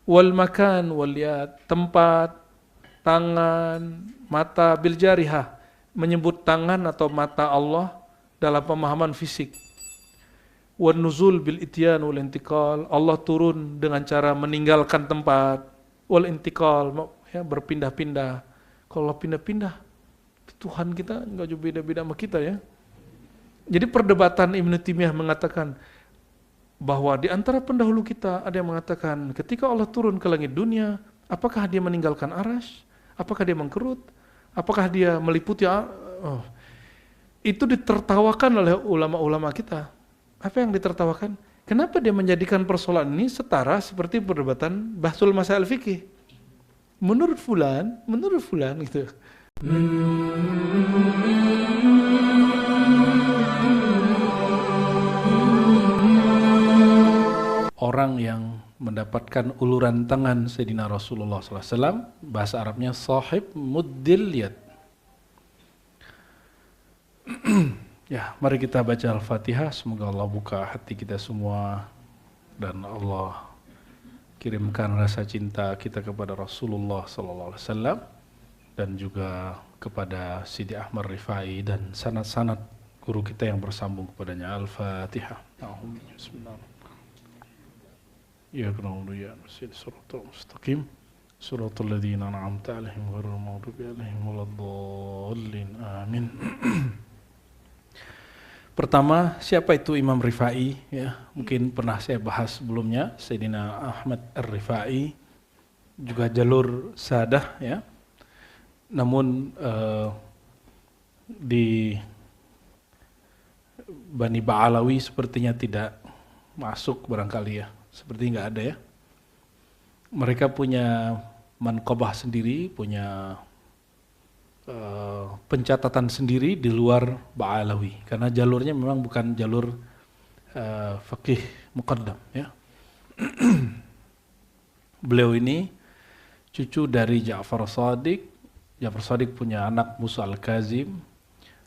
wal makan wal yad, tempat, tangan, mata, bil jarihah, menyebut tangan atau mata Allah dalam pemahaman fisik. Wan nuzul bil ityan wal intiqal, Allah turun dengan cara meninggalkan tempat, wal intiqal, ya, berpindah-pindah. Kalau pindah-pindah, Tuhan kita enggak jauh beda-beda sama kita ya. Jadi perdebatan Ibnu Taimiyah mengatakan bahwa di antara pendahulu kita ada yang mengatakan ketika Allah turun ke langit dunia, apakah dia meninggalkan arasy? Apakah dia mengkerut? Apakah dia meliputi? Itu ditertawakan oleh ulama-ulama kita. Apa yang ditertawakan? Kenapa dia menjadikan persoalan ini setara seperti perdebatan bahsul masail fikih? Menurut fulan gitu. Orang yang mendapatkan uluran tangan Sayyidina Rasulullah SAW, bahasa Arabnya sahib muddil yad. Ya, mari kita baca Al-Fatihah. Semoga Allah buka hati kita semua dan Allah kirimkan rasa cinta kita kepada Rasulullah SAW dan juga kepada Sidi Ahmad Rifai dan sanad-sanad guru kita yang bersambung kepadanya. Al-Fatihah. Bismillahirrahmanirrahim. Ya na'budu wa iyyaka nasta'in shiratal mustaqim shiratal ladzina an'amta 'alaihim ghairil maghdubi 'alaihim waladdallin. Amin. Pertama, siapa itu Imam Rifai? Ya, mungkin pernah saya bahas sebelumnya, Sayyidina Ahmad Ar-Rifai, juga jalur Sadah, ya. Namun di Bani Ba'alawi sepertinya tidak masuk barangkali ya, seperti nggak ada ya. Mereka punya manqabah sendiri, punya pencatatan sendiri di luar Ba'alawi, karena jalurnya memang bukan jalur faqih muqaddam ya. Beliau ini cucu dari Ja'far Shadiq. Ja'far Shadiq punya anak Musa Al-Kazim,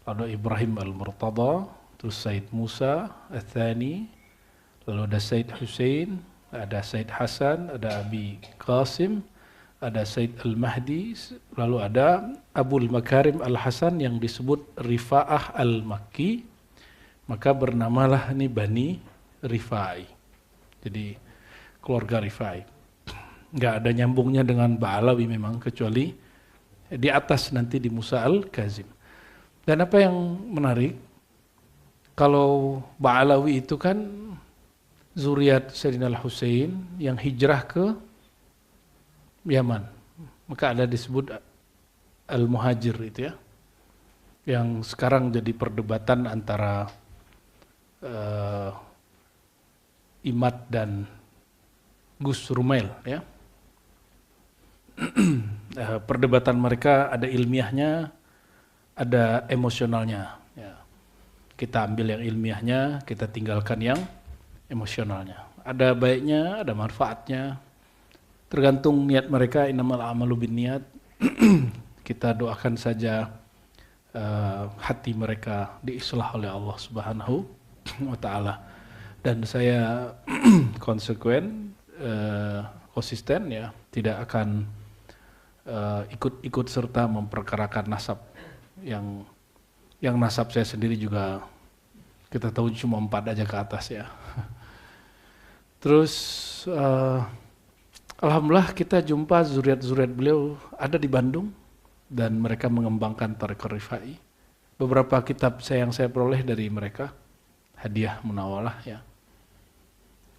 lalu Ibrahim Al-Murtada, terus Said Musa Al-Thani, lalu ada Said Hussein, ada Said Hasan, ada Abi Qasim, ada Said Al-Mahdi, lalu ada Abul Makarim Al-Hasan yang disebut Rifa'ah Al-Makki, maka bernamalah ini Bani Rifai. Jadi keluarga Rifai. Nggak ada nyambungnya dengan Ba'alawi memang, kecuali di atas nanti di Musa Al-Kazim. Dan apa yang menarik, kalau Ba'alawi itu kan zuriat Sayyidina Al-Husain yang hijrah ke Yaman, maka ada disebut Al-Muhajir itu ya, yang sekarang jadi perdebatan antara Imad dan Gus Rumail ya. Perdebatan mereka ada ilmiahnya, ada emosionalnya ya. Kita ambil yang ilmiahnya, kita tinggalkan yang emosionalnya. Ada baiknya, ada manfaatnya, tergantung niat mereka. Innamal a'malu binniyat. Kita doakan saja hati mereka diislah oleh Allah Subhanahu wa taala. Dan saya konsisten ya, tidak akan ikut serta memperkarakan nasab yang nasab saya sendiri juga kita tahu cuma 4 aja ke atas ya. Terus alhamdulillah kita jumpa zuriat-zuriat beliau ada di Bandung dan mereka mengembangkan Thariqah Rifai. Beberapa kitab yang saya peroleh dari mereka, hadiah munawalah ya.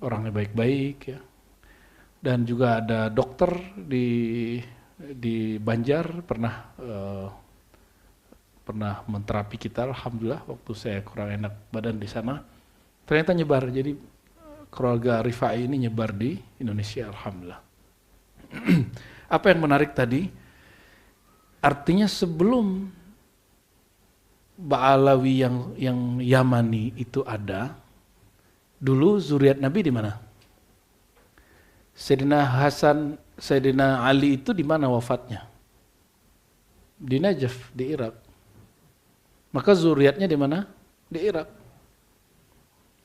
Orangnya baik-baik ya. Dan juga ada dokter di Banjar pernah menterapi kita, alhamdulillah, waktu saya kurang enak badan di sana. Ternyata nyebar, jadi keluarga Rifai ini nyebar di Indonesia, alhamdulillah. Apa yang menarik tadi, artinya sebelum Ba'alawi yang Yamani itu ada, dulu zuriat Nabi di mana? Sayyidina Hasan, Sayyidina Ali itu di mana wafatnya? Di Najaf, di Irak. Maka zuriatnya di mana? Di Irak.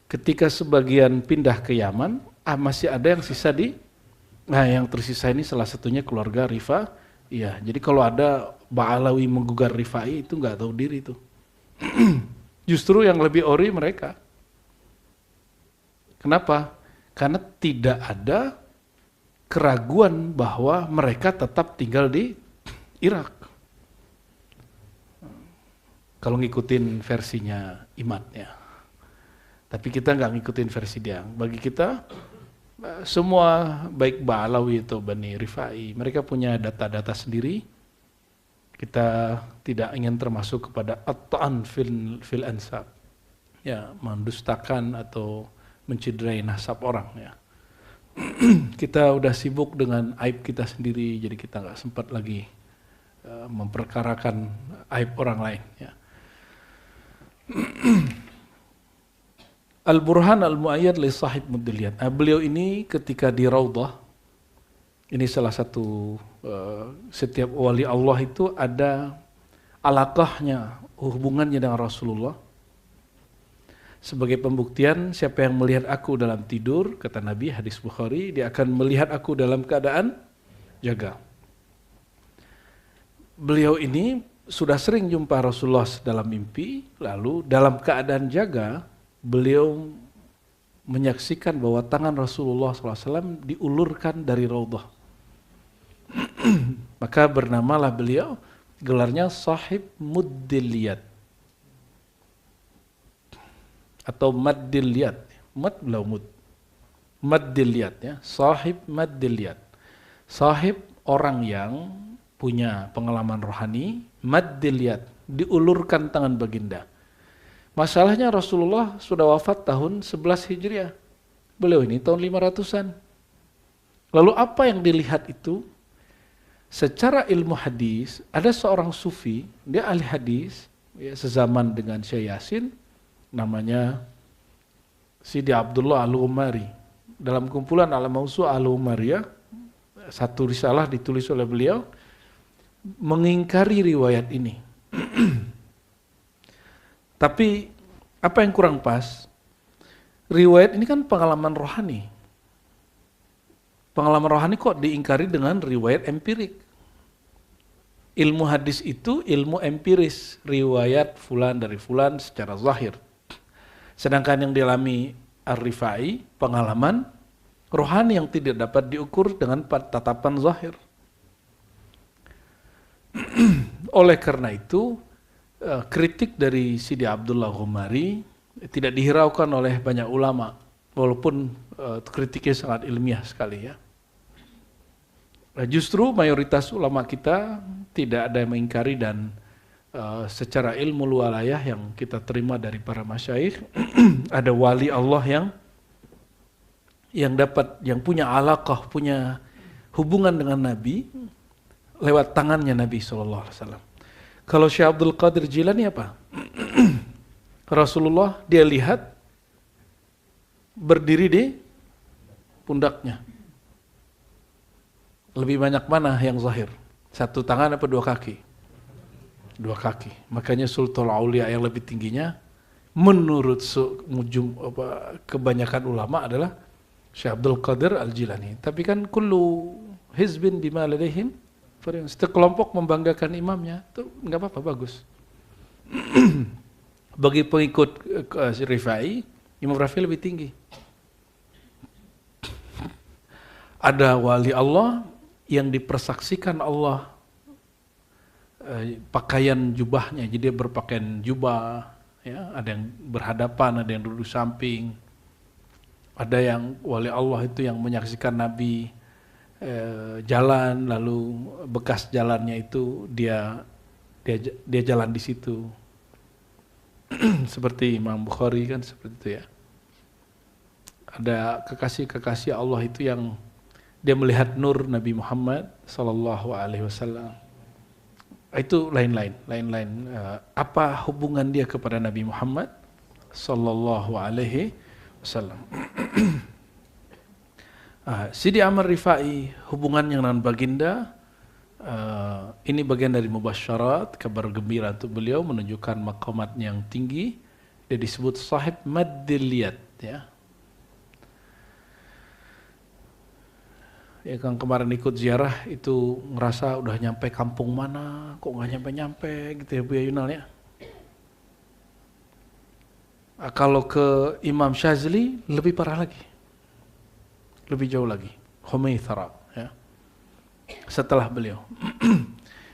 Ketika sebagian pindah ke Yaman, masih ada yang sisa di Nah, yang tersisa ini salah satunya keluarga Rifa. Iya, jadi kalau ada Ba'alawi menggugat Rifai itu nggak tahu diri tuh. Justru yang lebih ori mereka. Kenapa? Karena tidak ada keraguan bahwa mereka tetap tinggal di Irak. Kalau ngikutin versinya Imad ya. Tapi kita nggak ngikutin versi dia. Bagi kita semua baik Ba'alawi atau Bani Rifai, mereka punya data-data sendiri. Kita tidak ingin termasuk kepada at-ta'an fil ansab. Ya, mendustakan atau menciderai nasab orang ya. Kita udah sibuk dengan aib kita sendiri, jadi kita nggak sempat lagi memperkarakan aib orang lain ya. Al-Burhan Al-Mu'ayyad li Sahib Muddiliyat. Nah, beliau ini ketika di Raudhah, ini salah satu setiap wali Allah itu ada alaqahnya, hubungannya dengan Rasulullah. Sebagai pembuktian, siapa yang melihat aku dalam tidur, kata Nabi, hadis Bukhari, dia akan melihat aku dalam keadaan jaga. Beliau ini sudah sering jumpa Rasulullah dalam mimpi, lalu dalam keadaan jaga, beliau menyaksikan bahwa tangan Rasulullah SAW diulurkan dari Raudhah. Maka bernamalah beliau, gelarnya Sahib Muddiliyat atau Maddiliyat. Maddiliyat ya, Sahib Maddiliyat. Sahib orang yang punya pengalaman rohani, Maddiliyat, diulurkan tangan baginda. Masalahnya Rasulullah sudah wafat tahun 11 Hijriah. Beliau ini tahun 500-an. Lalu apa yang dilihat itu? Secara ilmu hadis, ada seorang sufi, dia ahli hadis, ya, sezaman dengan Syekh Yasin, namanya Sidi Abdullah Al-Ghumari. Dalam kumpulan Al-Mawsu' Al-Ghumariyah, satu risalah ditulis oleh beliau, mengingkari riwayat ini. Tapi apa yang kurang pas? Riwayat ini kan pengalaman rohani. Pengalaman rohani kok diingkari dengan riwayat empirik? Ilmu hadis itu ilmu empiris, riwayat fulan dari fulan secara zahir. Sedangkan yang dialami Ar-Rifai, pengalaman rohani yang tidak dapat diukur dengan tatapan zahir. Oleh karena itu, kritik dari Sidi Abdullah Ghumari tidak dihiraukan oleh banyak ulama, walaupun kritiknya sangat ilmiah sekali ya. Justru mayoritas ulama kita tidak ada yang mengingkari dan secara ilmu lualayah yang kita terima dari para masyayikh, ada wali Allah yang punya alaqah, punya hubungan dengan Nabi lewat tangannya Nabi SAW. Kalau Syekh Abdul Qadir Jilani apa? Rasulullah dia lihat berdiri di pundaknya. Lebih banyak mana yang zahir? Satu tangan apa dua kaki? Dua kaki. Makanya Sultan Aulia yang lebih tingginya menurut kebanyakan ulama adalah Syekh Abdul Qadir Al-Jilani. Tapi kan kullu hizbin bima ladaihim, setiap kelompok membanggakan imamnya, itu nggak apa-apa, bagus. Bagi pengikut Rifai, Imam Rafi lebih tinggi. Ada wali Allah yang dipersaksikan Allah pakaian jubahnya, jadi dia berpakaian jubah, ya, ada yang berhadapan, ada yang duduk samping, ada yang wali Allah itu yang menyaksikan Nabi jalan, lalu bekas jalannya itu dia jalan di situ. Seperti Imam Bukhari kan seperti itu ya. Ada kekasih-kekasih Allah itu yang dia melihat nur Nabi Muhammad sallallahu alaihi wasallam. Itu lain-lain. Apa hubungan dia kepada Nabi Muhammad sallallahu alaihi wasallam? Sidi Amr Rifai hubungannya dengan baginda, ini bagian dari mubasyarat, kabar gembira untuk beliau, menunjukkan maqamat yang tinggi. Dia disebut Sahib Maddiliyat ya. Ya kan kemarin ikut ziarah itu ngerasa udah nyampe kampung mana, kok nggak nyampe-nyampe gitu ya Bu Yunal ya. Nah, kalau ke Imam Syazili lebih parah lagi, lebih jauh lagi, Humaithara ya. Setelah beliau.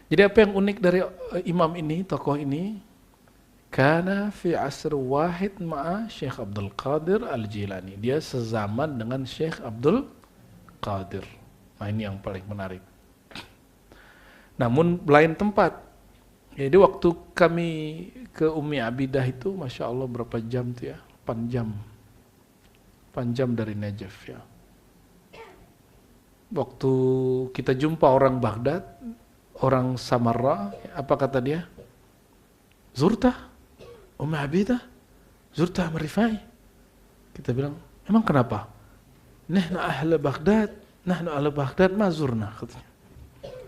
Jadi apa yang unik dari imam ini, tokoh ini, kana fi asr wahid ma'a Syekh Abdul Qadir Al-Jilani. Dia sezaman dengan Syekh Abdul Qadir. Nah ini yang paling menarik. Namun lain tempat. Jadi waktu kami ke Umi Abidah itu, Masya Allah berapa jam tuh ya? 8 jam. 8 jam dari Najaf ya. Waktu kita jumpa orang Baghdad, orang Samarra, apa kata dia? Zurta, Umi Abidah, Zurta Marifai. Kita bilang, emang kenapa? Nahnu ahla Baghdad, nahnu ahla Baghdad ma zurna, katanya.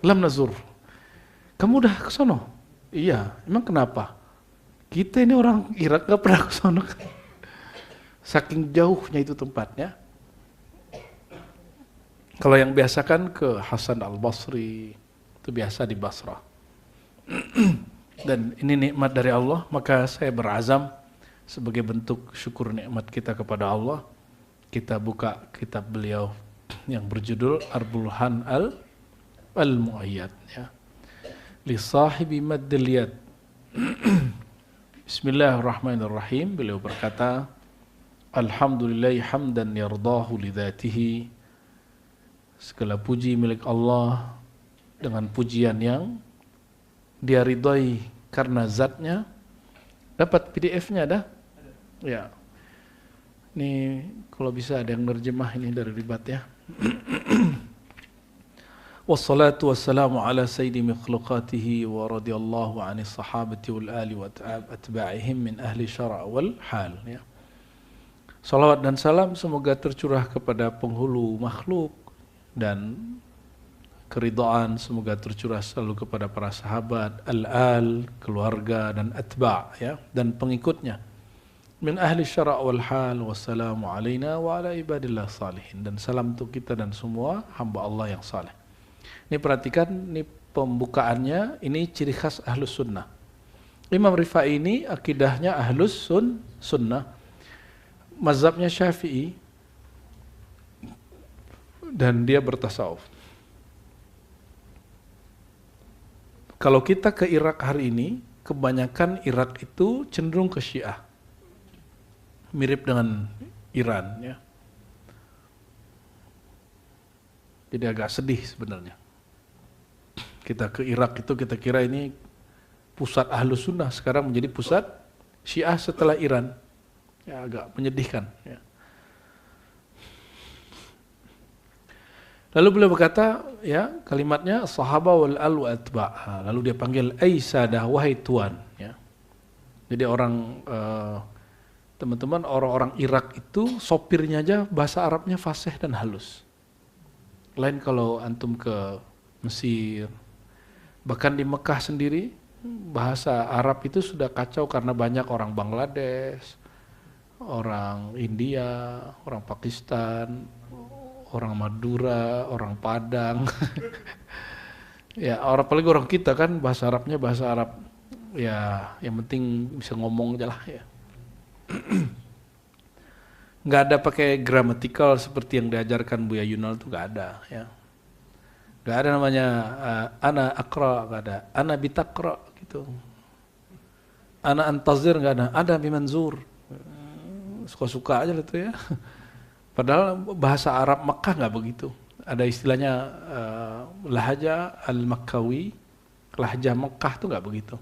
Lam nazur. Kamu udah ke sono? Iya, emang kenapa? Kita ini orang Irak gak pernah ke sono. Saking jauhnya itu tempatnya. Kalau yang biasa kan ke Hasan Al-Basri, itu biasa di Basrah. Dan ini nikmat dari Allah, maka saya berazam sebagai bentuk syukur nikmat kita kepada Allah, kita buka kitab beliau yang berjudul Ar-Burhan Al-Mu'ayyad ya. Li sahibi maddil yad. Bismillahirrahmanirrahim. Beliau berkata, Alhamdulillahi hamdan yardahu li dzatihi. Segala puji milik Allah dengan pujian yang dia ridhai karena zatnya. Dapat PDF-nya dah? Ya. Ini kalau bisa ada yang nerjemah ini dari Ribat ya. Wassalatu wassalamu ala sayyidi mikhlukatihi wa radiyallahu anis sahabati wal ali wa atba'ihim min ahli syara' wal hal ya. Salawat dan salam semoga tercurah kepada penghulu makhluk dan keridhaan semoga tercurah selalu kepada para sahabat, al-al, keluarga dan atba' ya, dan pengikutnya. Min ahli syara' wal hal, wassalamu alaina wa ala ibadillah salihin. Dan salam untuk kita dan semua hamba Allah yang saleh. Ini perhatikan, ini pembukaannya, ini ciri khas ahlus sunnah. Imam Rifai ini akidahnya ahlus sunnah, mazhabnya Syafi'i, dan dia bertasawuf. Kalau kita ke Irak hari ini, kebanyakan Irak itu cenderung ke Syiah. Mirip dengan Iran ya. Jadi agak sedih sebenarnya. Kita ke Irak itu kita kira ini pusat Ahlus Sunnah, sekarang menjadi pusat Syiah setelah Iran. Ya agak menyedihkan ya. Lalu beliau berkata, ya kalimatnya sahaba wal al wa atba. Lalu dia panggil ai sadah, wahai tuan ya. Jadi orang teman-teman, orang-orang Irak itu sopirnya aja bahasa Arabnya fasih dan halus. Lain kalau antum ke Mesir, bahkan di Mekah sendiri bahasa Arab itu sudah kacau karena banyak orang Bangladesh, orang India, orang Pakistan, orang Madura, orang Padang. Ya, apalagi orang kita kan bahasa Arabnya bahasa Arab ya yang penting bisa ngomong aja lah ya. Nggak ada pakai grammatical seperti yang diajarkan Buya Yunal itu nggak ada ya. Nggak ada namanya ana akra, nggak ada. Ana bitakra gitu. Ana antazir nggak ada. Ada bimanzur. Suka-suka aja itu ya. Padahal bahasa Arab Makkah nggak begitu. Ada istilahnya lahaja al-Makkawi, lahjah Makkah tuh nggak begitu.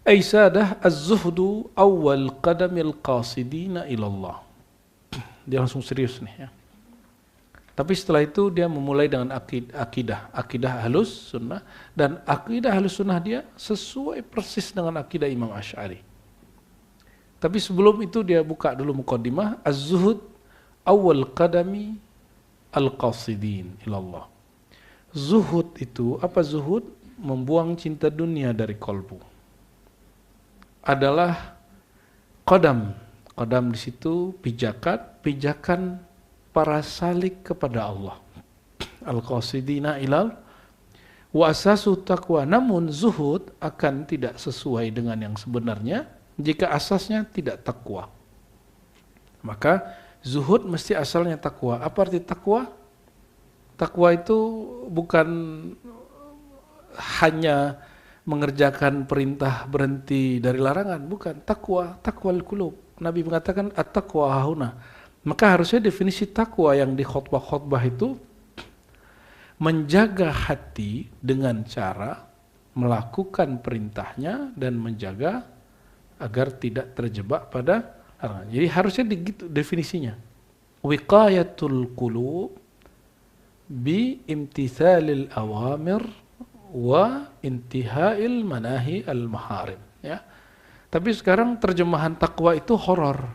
Aisadah az-zuhdu awal qadamil qasidina ilallah. Dia langsung serius nih ya. Tapi setelah itu dia memulai dengan akidah Ahlus Sunnah, dan akidah Ahlus Sunnah dia sesuai persis dengan akidah Imam Asy'ari. Tapi sebelum itu dia buka dulu muqaddimah, az-zuhud awal qadami al-qasidin ilallah. Zuhud itu, apa zuhud? Membuang cinta dunia dari kolbu. Adalah qadam. Qadam di situ pijakan para salik kepada Allah. Al-qasidina ilal wa asasu taqwa. Namun zuhud akan tidak sesuai dengan yang sebenarnya jika asasnya tidak takwa. Maka zuhud mesti asalnya takwa. Apa arti takwa? Takwa itu bukan hanya mengerjakan perintah berhenti dari larangan, bukan. Takwal qulub. Nabi mengatakan at-taqwa hahuna. Maka harusnya definisi takwa yang di khutbah-khutbah itu menjaga hati dengan cara melakukan perintahnya dan menjaga agar tidak terjebak pada larangan. Jadi harusnya begitu definisinya. Wiqayatul qulub bi imtithalil awamir wa intihail manahi al-maharim, ya. Tapi sekarang terjemahan takwa itu horor.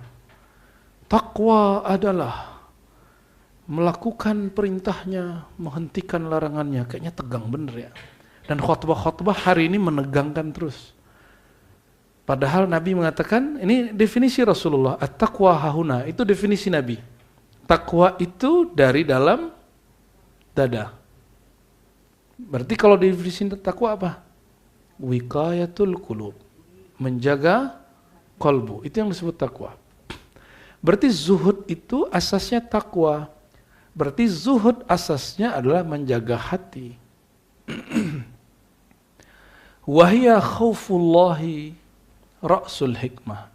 Takwa adalah melakukan perintahnya, menghentikan larangannya. Kayaknya tegang bener ya. Dan khutbah-khutbah hari ini menegangkan terus. Padahal Nabi mengatakan, ini definisi Rasulullah, at-taqwa hahuna, itu definisi Nabi. Takwa itu dari dalam dada. Berarti kalau definisi takwa apa? Wiqayatul qulub. Menjaga kolbu. Itu yang disebut takwa. Berarti zuhud itu asasnya takwa. Berarti zuhud asasnya adalah menjaga hati. Wahia khaufullahi ra'sul hikmah.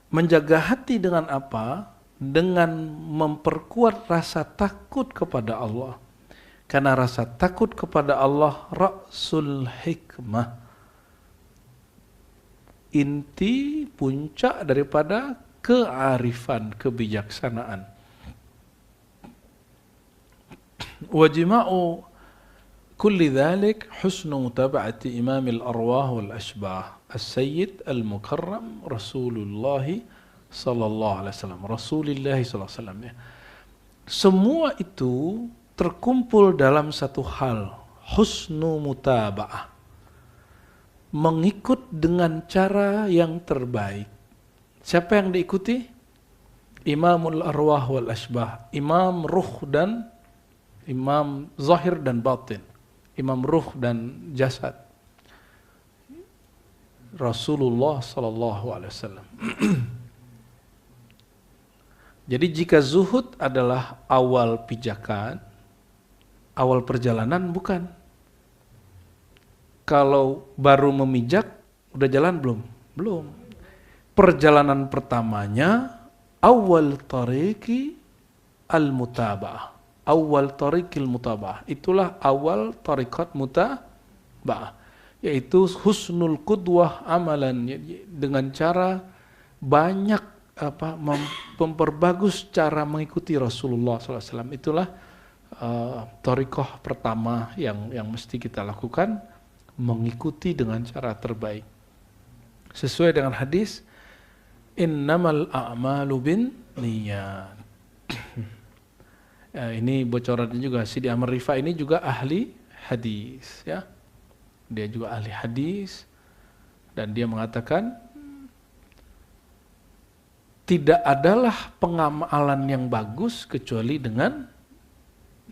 Menjaga hati dengan apa? Dengan memperkuat rasa takut kepada Allah. Karena rasa takut kepada Allah ra'sul hikmah. Inti puncak daripada kearifan, kebijaksanaan. Wajima'u kulli dhalik husnu mutaba'ati imamil arwah wal ashbah as-sayyid al-mukarram Rasulullah sallallahu alaihi wasallam. Rasulullah sallallahu alaihi wasallam, ya. Semua itu terkumpul dalam satu hal, husnu mutaba'ah. Mengikut dengan cara yang terbaik. Siapa yang diikuti? Imamul arwah wal ashbah. Imam ruh dan imam zahir dan batin. Imam ruh dan jasad. Rasulullah sallallahu alaihi wasallam. Jadi jika zuhud adalah awal pijakan, awal perjalanan, bukan. Kalau baru memijak, udah jalan belum? Belum. Perjalanan pertamanya, awal tariqi al-mutaba'ah. Awal tariqil mutaba'ah. Itulah awal tariqat mutaba'ah. Yaitu husnul qudwah amalan. Dengan cara banyak memperbagus cara mengikuti Rasulullah SAW. Itulah tariqah pertama yang mesti kita lakukan, mengikuti dengan cara terbaik. Sesuai dengan hadis, innamal a'malu bin niyat. Ini bocorannya juga, Sidi Amr Rifa ini juga ahli hadis, ya. Dia juga ahli hadis dan dia mengatakan tidak adalah pengamalan yang bagus kecuali dengan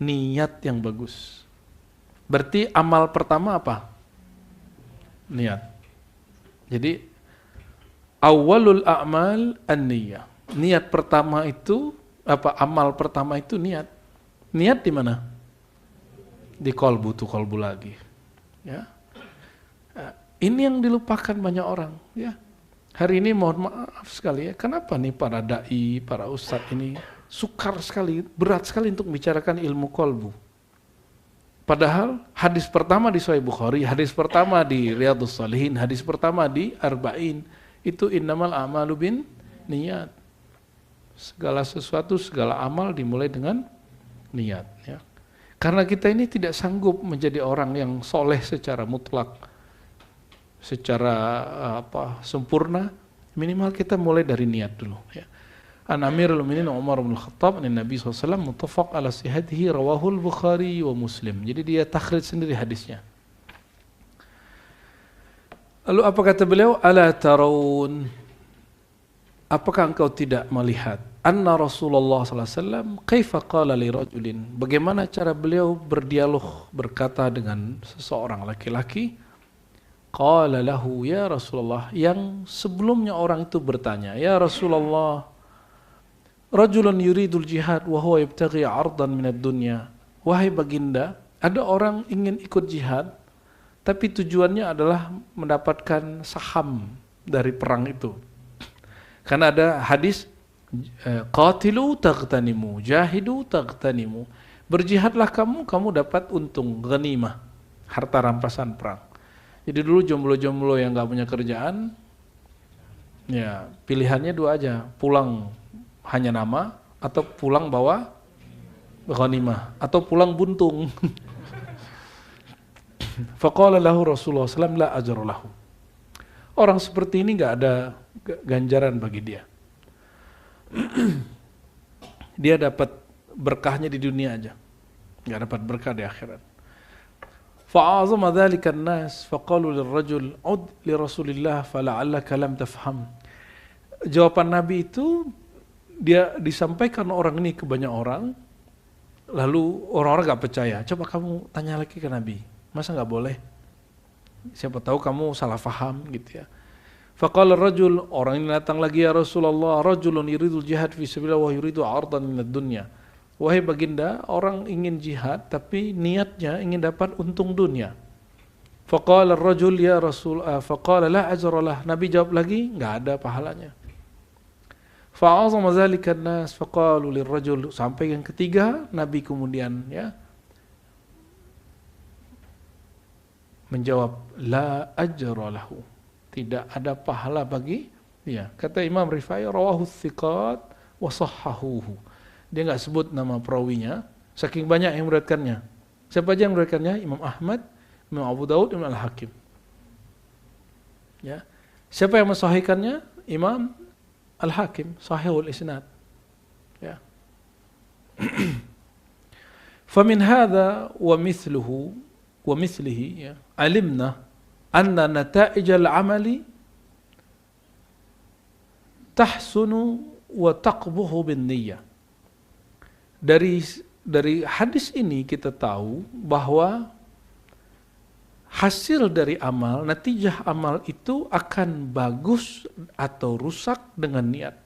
niat yang bagus. Berarti amal pertama apa? Niat. Jadi awalul a'mal an-niyah. Niat pertama itu apa? Amal pertama itu niat. Niat di mana? Di kolbu, tuh kolbu lagi. Ya. Ini yang dilupakan banyak orang, ya. Hari ini mohon maaf sekali ya, kenapa nih para dai, para ustadz ini sukar sekali, berat sekali untuk membicarakan ilmu kolbu. Padahal hadis pertama di Sahih Bukhari, hadis pertama di Riyadhus Shalihin, hadis pertama di Arba'in, itu innamal a'malu bin niyat. Segala sesuatu, segala amal dimulai dengan niat, ya. Karena kita ini tidak sanggup menjadi orang yang soleh secara mutlak, secara sempurna. Minimal kita mulai dari niat dulu, ya. An Amirul Mu'minin Umar bin Khattab an Nabi SAW muttafaq ala sihhatihi rawahul Bukhari wa Muslim. Jadi dia takhrij sendiri hadisnya. Lalu apa kata beliau? Ala tarawun apakah engkau tidak melihat anna Rasulullah sallallahu alaihi wasallam kaifa qala li rajulin, bagaimana cara beliau berdialog berkata dengan seseorang laki-laki, qala lahu ya Rasulullah, yang sebelumnya orang itu bertanya, ya Rasulullah, rajulun yuridul jihad wa huwa yabtaghi 'ardan minad dunya, wahai baginda, ada orang ingin ikut jihad tapi tujuannya adalah mendapatkan saham dari perang itu. Karena ada hadis qatilu taghtanimu, jahidu taghtanimu. Berjihadlah kamu, kamu dapat untung, ghanimah, harta rampasan perang. Jadi dulu jomblo-jomblo yang enggak punya kerjaan, ya pilihannya dua aja, pulang hanya nama atau pulang bawa ghanimah atau pulang buntung. Faqala lahu Rasulullah sallallahu alaihi wasallam la ajra lahu. Orang seperti ini enggak ada ganjaran bagi dia. Dia dapat berkahnya di dunia aja, enggak dapat berkah di akhirat. Fa'azama dzalika an-nas faqalu lirrajul ud li Rasulillah fala'allaka lam tafham. Jawaban Nabi itu dia disampaikan orang ini ke banyak orang, lalu orang-orang enggak percaya. Coba kamu tanya lagi ke Nabi, masa enggak boleh? Siapa tahu kamu salah faham gitu ya. Faqala ar-rajul, orang ini datang lagi, ya Rasulullah, rajulun yuridul jihad fi sabilillah wa yuridu 'ardan minad dunya. Wahai baginda, orang ingin jihad tapi niatnya ingin dapat untung dunia. Faqala ar-rajul ya Rasul, faqala la ajra lah. Nabi jawab lagi, enggak ada pahalanya. Fa'azama dzalika an-nas faqalu lirrajul, sampai yang ketiga Nabi kemudian ya menjawab la ajra lahu, tidak ada pahala bagi dia. Kata Imam Rifai, rawahu thiqat wa sahhahuhu. Dia enggak sebut nama perawinya, saking banyak yang meriwayatkannya. Siapa aja yang meriwayatkannya? Imam Ahmad, Imam Abu Daud, Imam Al-Hakim. Ya. Siapa yang mensahihkannya? Imam Al-Hakim, sahihul isnad. Ya. Famin hadha wa mithluhu wa mithlihi ya, alimna anna nata'ijal amali tahsunu wa taqbuhu bin niyyah. Dari hadis ini kita tahu bahwa hasil dari amal, natijah amal itu akan bagus atau rusak dengan niat.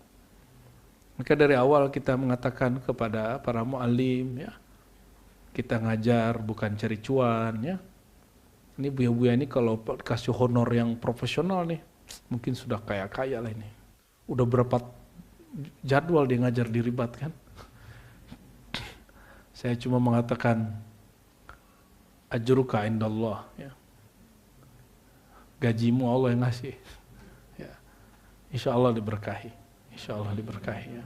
Maka dari awal kita mengatakan kepada para muallim ya, kita ngajar bukan cari cuan ya. Ini buya-buya ini kalau kasih honor yang profesional nih, mungkin sudah kaya-kaya lah ini. Udah berapa jadwal dia ngajar di Ribat kan. Saya cuma mengatakan ajruka indallah ya. Gajimu Allah yang ngasih. Ya. Insya Allah diberkahi. Insya Allah diberkahi ya.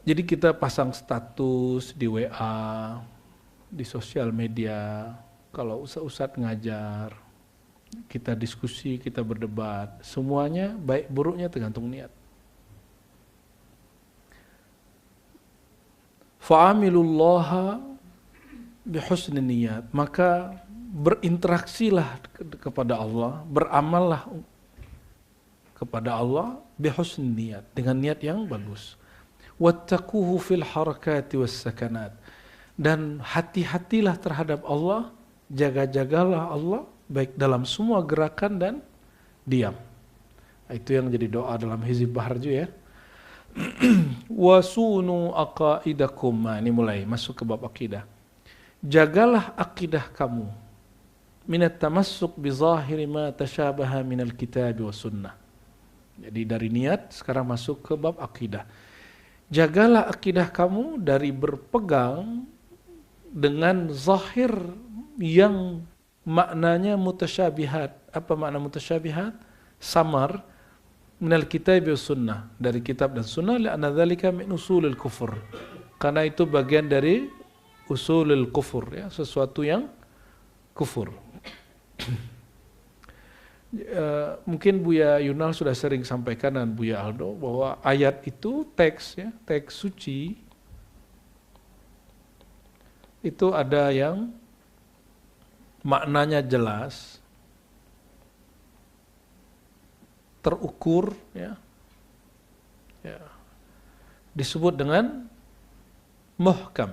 Jadi kita pasang status di WA, di sosial media, kalau ustadz ngajar, kita diskusi, kita berdebat, semuanya baik buruknya tergantung niat. Fa'amilullaha bihusni niyat, maka berinteraksilah kepada Allah, beramallah kepada Allah bihusni niyat, dengan niat yang bagus. Wattaquhu fil harakati was sakanat, dan hati-hatilah terhadap Allah, jaga-jagalah Allah baik dalam semua gerakan dan diam. Itu yang jadi doa dalam Hizib Baharju ya. Wasunu aqaidakum, ini mulai masuk ke bab akidah. Jagalah akidah kamu, minat tamassuk bi zahiri ma tashabaha minal kitab wa sunnah. Jadi dari niat sekarang masuk ke bab akidah. Jagalah akidah kamu dari berpegang dengan zahir yang maknanya mutasyabihat. Apa makna mutasyabihat? Samar, minal kitab wa sunnah, dari kitab dan sunnah, li'anna dzalika min usulil kufur, karena itu bagian dari usulil kufur ya, sesuatu yang kufur. Mungkin Buya Yunal sudah sering sampaikan dan Buya Aldo bahwa ayat itu teks ya, teks suci itu ada yang maknanya jelas, terukur, ya. Disebut dengan muhkam.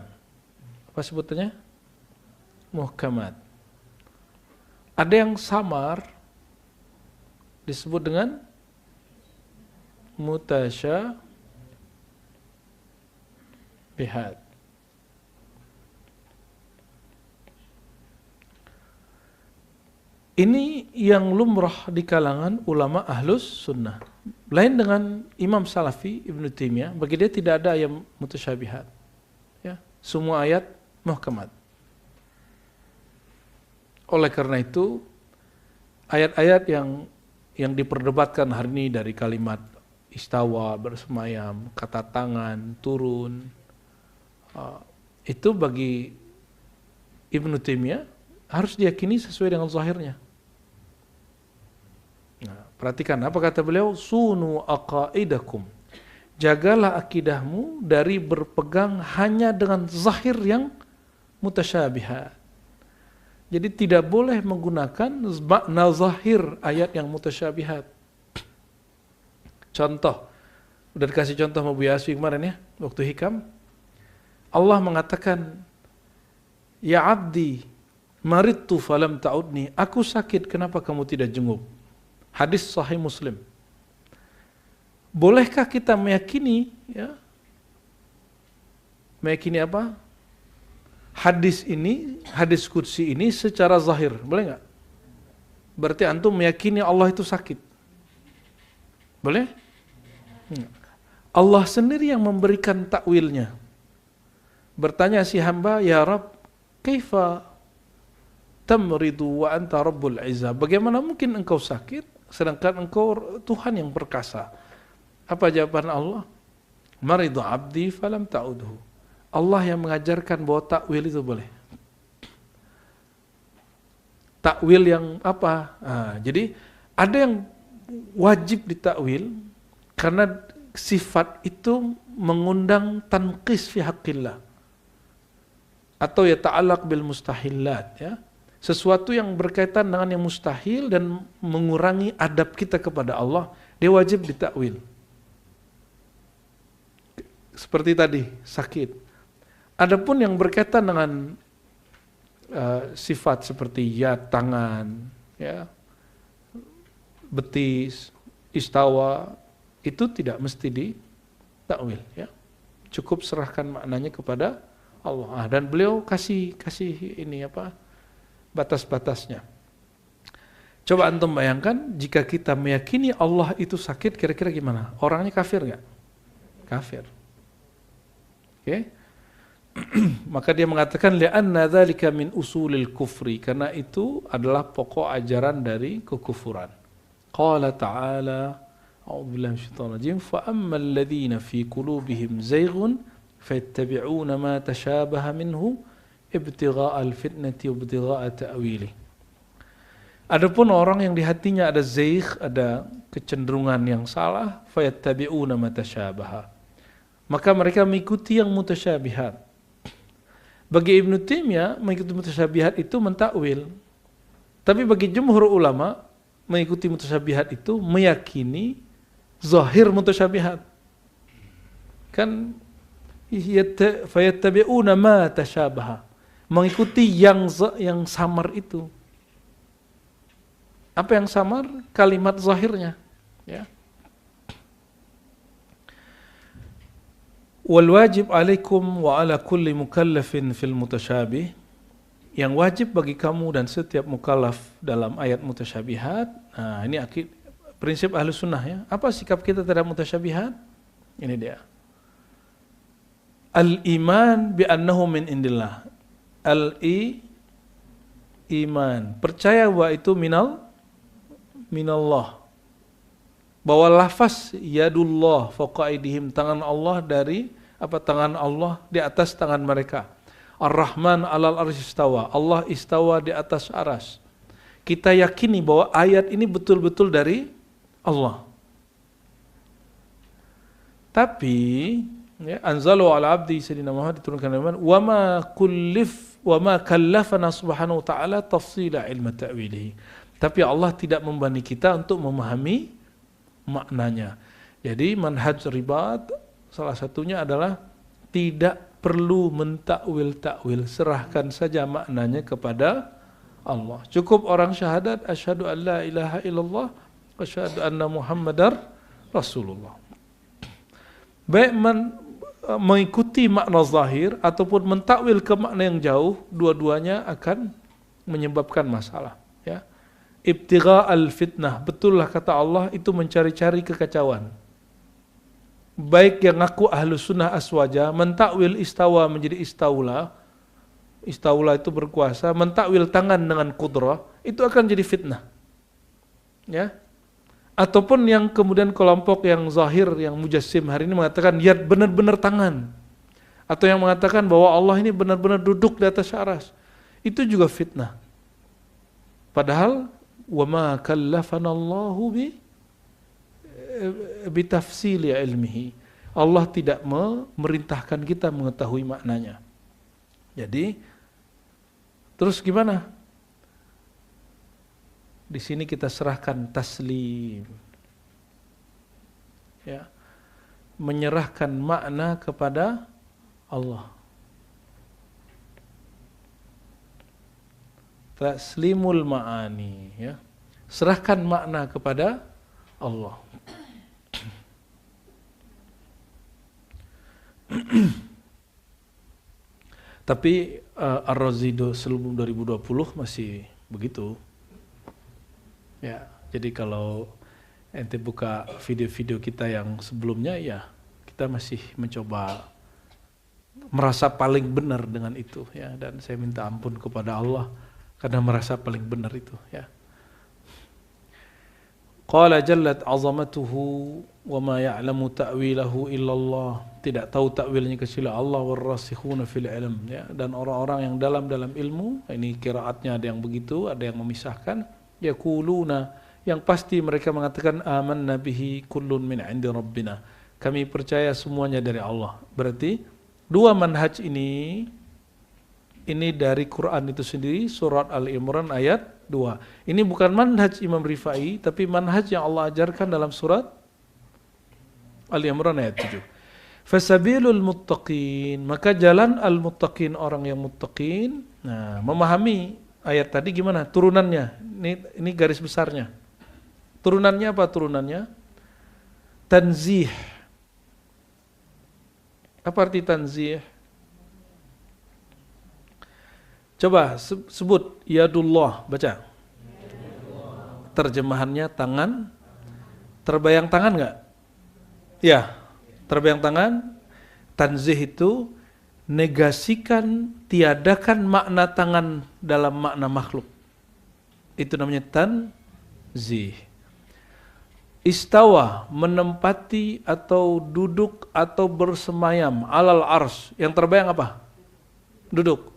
Apa sebutannya? Muhkamat. Ada yang samar, disebut dengan mutasyabihat. Ini yang lumrah di kalangan ulama ahlus sunnah. Lain dengan Imam Salafi Ibnu Taimiyah, bagi dia tidak ada ayat mutasyabihat. Ya, semua ayat muhkamat. Oleh karena itu, ayat-ayat yang diperdebatkan hari ini dari kalimat istawa, bersemayam, kata tangan, turun, itu bagi Ibnu Taimiyah harus diyakini sesuai dengan zahirnya. Nah, perhatikan apa kata beliau, sunu aqaidakum, jagalah akidahmu dari berpegang hanya dengan zahir yang mutasyabihat. Jadi tidak boleh menggunakan makna zahir ayat yang mutasyabihat. Contoh, udah dikasih contoh sama Bu Yaswi kemarin ya, waktu hikam. Allah mengatakan, ya abdi, maridtu falam ta'udni, aku sakit, kenapa kamu tidak jenguk? Hadis Sahih Muslim. Bolehkah kita meyakini, ya, meyakini apa? Hadis ini, hadis qudsi ini secara zahir, boleh nggak? Berarti antum meyakini Allah itu sakit. Boleh? Allah sendiri yang memberikan takwilnya. Bertanya si hamba, ya Rabb, kaifa tamridu wa anta rabbul izzah? Bagaimana mungkin engkau sakit sedangkan engkau Tuhan yang perkasa? Apa jawaban Allah? Maridu abdi falam ta'udhu. Allah yang mengajarkan bahwa takwil itu boleh. Takwil yang apa? Jadi ada yang wajib ditakwil karena sifat itu mengundang tanqis fi haqqillah atau ya ta'allaq bil mustahilat, ya. Sesuatu yang berkaitan dengan yang mustahil dan mengurangi adab kita kepada Allah, dia wajib ditakwil. Seperti tadi, sakit. Adapun yang berkaitan dengan sifat seperti ya tangan, ya, betis, istawa, itu tidak mesti ditakwil, ya. Cukup serahkan maknanya kepada Allah. Dan beliau kasih ini apa? Batas-batasnya. Coba antum bayangkan jika kita meyakini Allah itu sakit, kira-kira gimana? Orangnya kafir nggak? Kafir. Oke? Maka dia mengatakan li'anna dzalika min usulil kufri, karena itu adalah pokok ajaran dari kekufuran. Qala ta'ala, a'udzubillahi minasyaitonir rajim, fa ammal ladzina fi qulubihim zayghun fayattabi'una ma tashabaha minhu ibtigha'al fitnati wa ibtigha'a ta'wili. Adapun orang yang di hatinya ada zaigh, ada kecenderungan yang salah, fayattabi'una ma tashabaha, maka mereka mengikuti yang mutasyabihat. Bagi Ibnu Taimiyah, mengikuti mutasyabihat itu mentakwil. Tapi bagi jumhur ulama, mengikuti mutasyabihat itu meyakini zahir mutasyabihat. Kan fayattabi'una ma tashabaha, mengikuti yang samar itu. Apa yang samar? Kalimat zahirnya, ya. Wal wajib alaikum wa ala kulli mukallafin fil mutasyabih, yang wajib bagi kamu dan setiap mukallaf dalam ayat mutasyabihat. Nah, ini prinsip ahlu sunnah, ya. Apa sikap kita terhadap mutasyabihat? Ini dia. Al-iman bi annahu min indillah. Iman, percaya bahwa itu minallah. Bahwa lafaz yadullah fawqa aydihim, tangan Allah tangan Allah di atas tangan mereka. Ar-Rahman 'alal arsy istawa, Allah istawa di atas aras. Kita yakini bahwa ayat ini betul-betul dari Allah. Tapi ya, anzalu ala abdi sayyidina Muhammad, diturunkan dengan wa ma kallafana subhanahu wa ta'ala tafsila ilma ta'wilihi. Tapi Allah tidak membebani kita untuk memahami maknanya. Jadi manhaj ribat salah satunya adalah tidak perlu mentakwil-takwil, serahkan saja maknanya kepada Allah. Cukup orang syahadat asyhadu an la ilaha illallah wa asyhadu anna muhammadar rasulullah. Baik mengikuti makna zahir ataupun mentakwil ke makna yang jauh, dua-duanya akan menyebabkan masalah, ya. Ibtigha al-fitnah, betullah kata Allah, itu mencari-cari kekacauan. Baik yang ngaku ahlu sunnah aswaja, mentakwil istawa menjadi istaula, istaula itu berkuasa, mentakwil tangan dengan kudrah, itu akan jadi fitnah, ya. Ataupun yang kemudian kelompok yang zahir, yang mujassim hari ini mengatakan yad benar-benar tangan, atau yang mengatakan bahwa Allah ini benar-benar duduk di atas arsy, itu juga fitnah. Padahal wa ma kallafanallahu bitafsili ilmihi, Allah tidak memerintahkan kita mengetahui maknanya. Jadi terus gimana? Di sini kita serahkan taslim, ya, menyerahkan makna kepada Allah. Taslimul ma'ani, ya, serahkan makna kepada Allah. Tapi Ar-Razi sebelum 2020 masih begitu. Ya, jadi kalau ente buka video-video kita yang sebelumnya, ya kita masih mencoba merasa paling benar dengan itu, ya, dan saya minta ampun kepada Allah karena merasa paling benar itu, ya. Qala jallat azamatuhu wa ma ya'lamu ta'wilahu illallah, tidak tahu takwilnya kecuali Allah, warrasikhuna fil ilm, ya, dan orang-orang yang dalam ilmu. Ini qiraatnya ada yang begitu, ada yang memisahkan. Yaquluna, yang pasti mereka mengatakan amanna bihi kullun min 'indi rabbina, kami percaya semuanya dari Allah. Berarti dua manhaj ini dari Quran itu sendiri, surat Al-Imran ayat 2. Ini bukan manhaj Imam Rifai, tapi manhaj yang Allah ajarkan dalam surat Al-Imran ayat 7. Fasabilul muttaqin, maka jalan al-muttaqin, orang yang muttaqin. Nah, memahami ayat tadi gimana turunannya? Ini garis besarnya. Turunannya apa turunannya? Tanzih. Apa arti tanzih? Coba sebut yadullah, baca. Terjemahannya tangan. Terbayang tangan enggak? Ya, terbayang tangan. Tanzih itu negasikan, tiadakan makna tangan dalam makna makhluk. Itu namanya tanzih. Istawa, menempati atau duduk atau bersemayam alal ars. Yang terbayang apa? Duduk.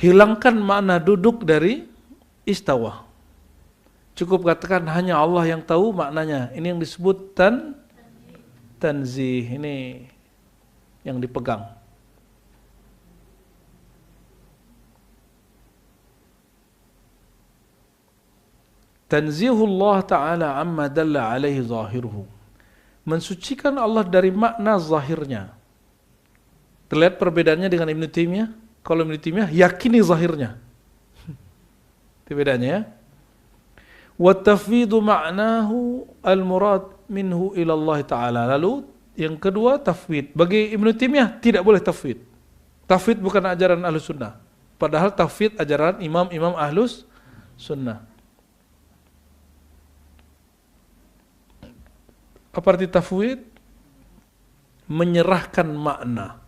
Hilangkan makna duduk dari istawa. Cukup katakan hanya Allah yang tahu maknanya. Ini yang disebut tanzih. Ini yang dipegang. Tanzihullah ta'ala amma dalla alaihi zahiruhu. Mensucikan Allah dari makna zahirnya. Terlihat perbedaannya dengan Ibnu Taimiyah? Kalau Ibnu Taimiyah yakini zahirnya. Itu bedanya, ya. Wa tafwidu ma'nahu al-murad minhu ila Allah ta'ala. Lalu yang kedua tafwid. Bagi Ibnu Taimiyah tidak boleh tafwid. Tafwid bukan ajaran Ahlus Sunnah. Padahal tafwid ajaran imam-imam Ahlus Sunnah. Apa arti tafwid? Menyerahkan makna.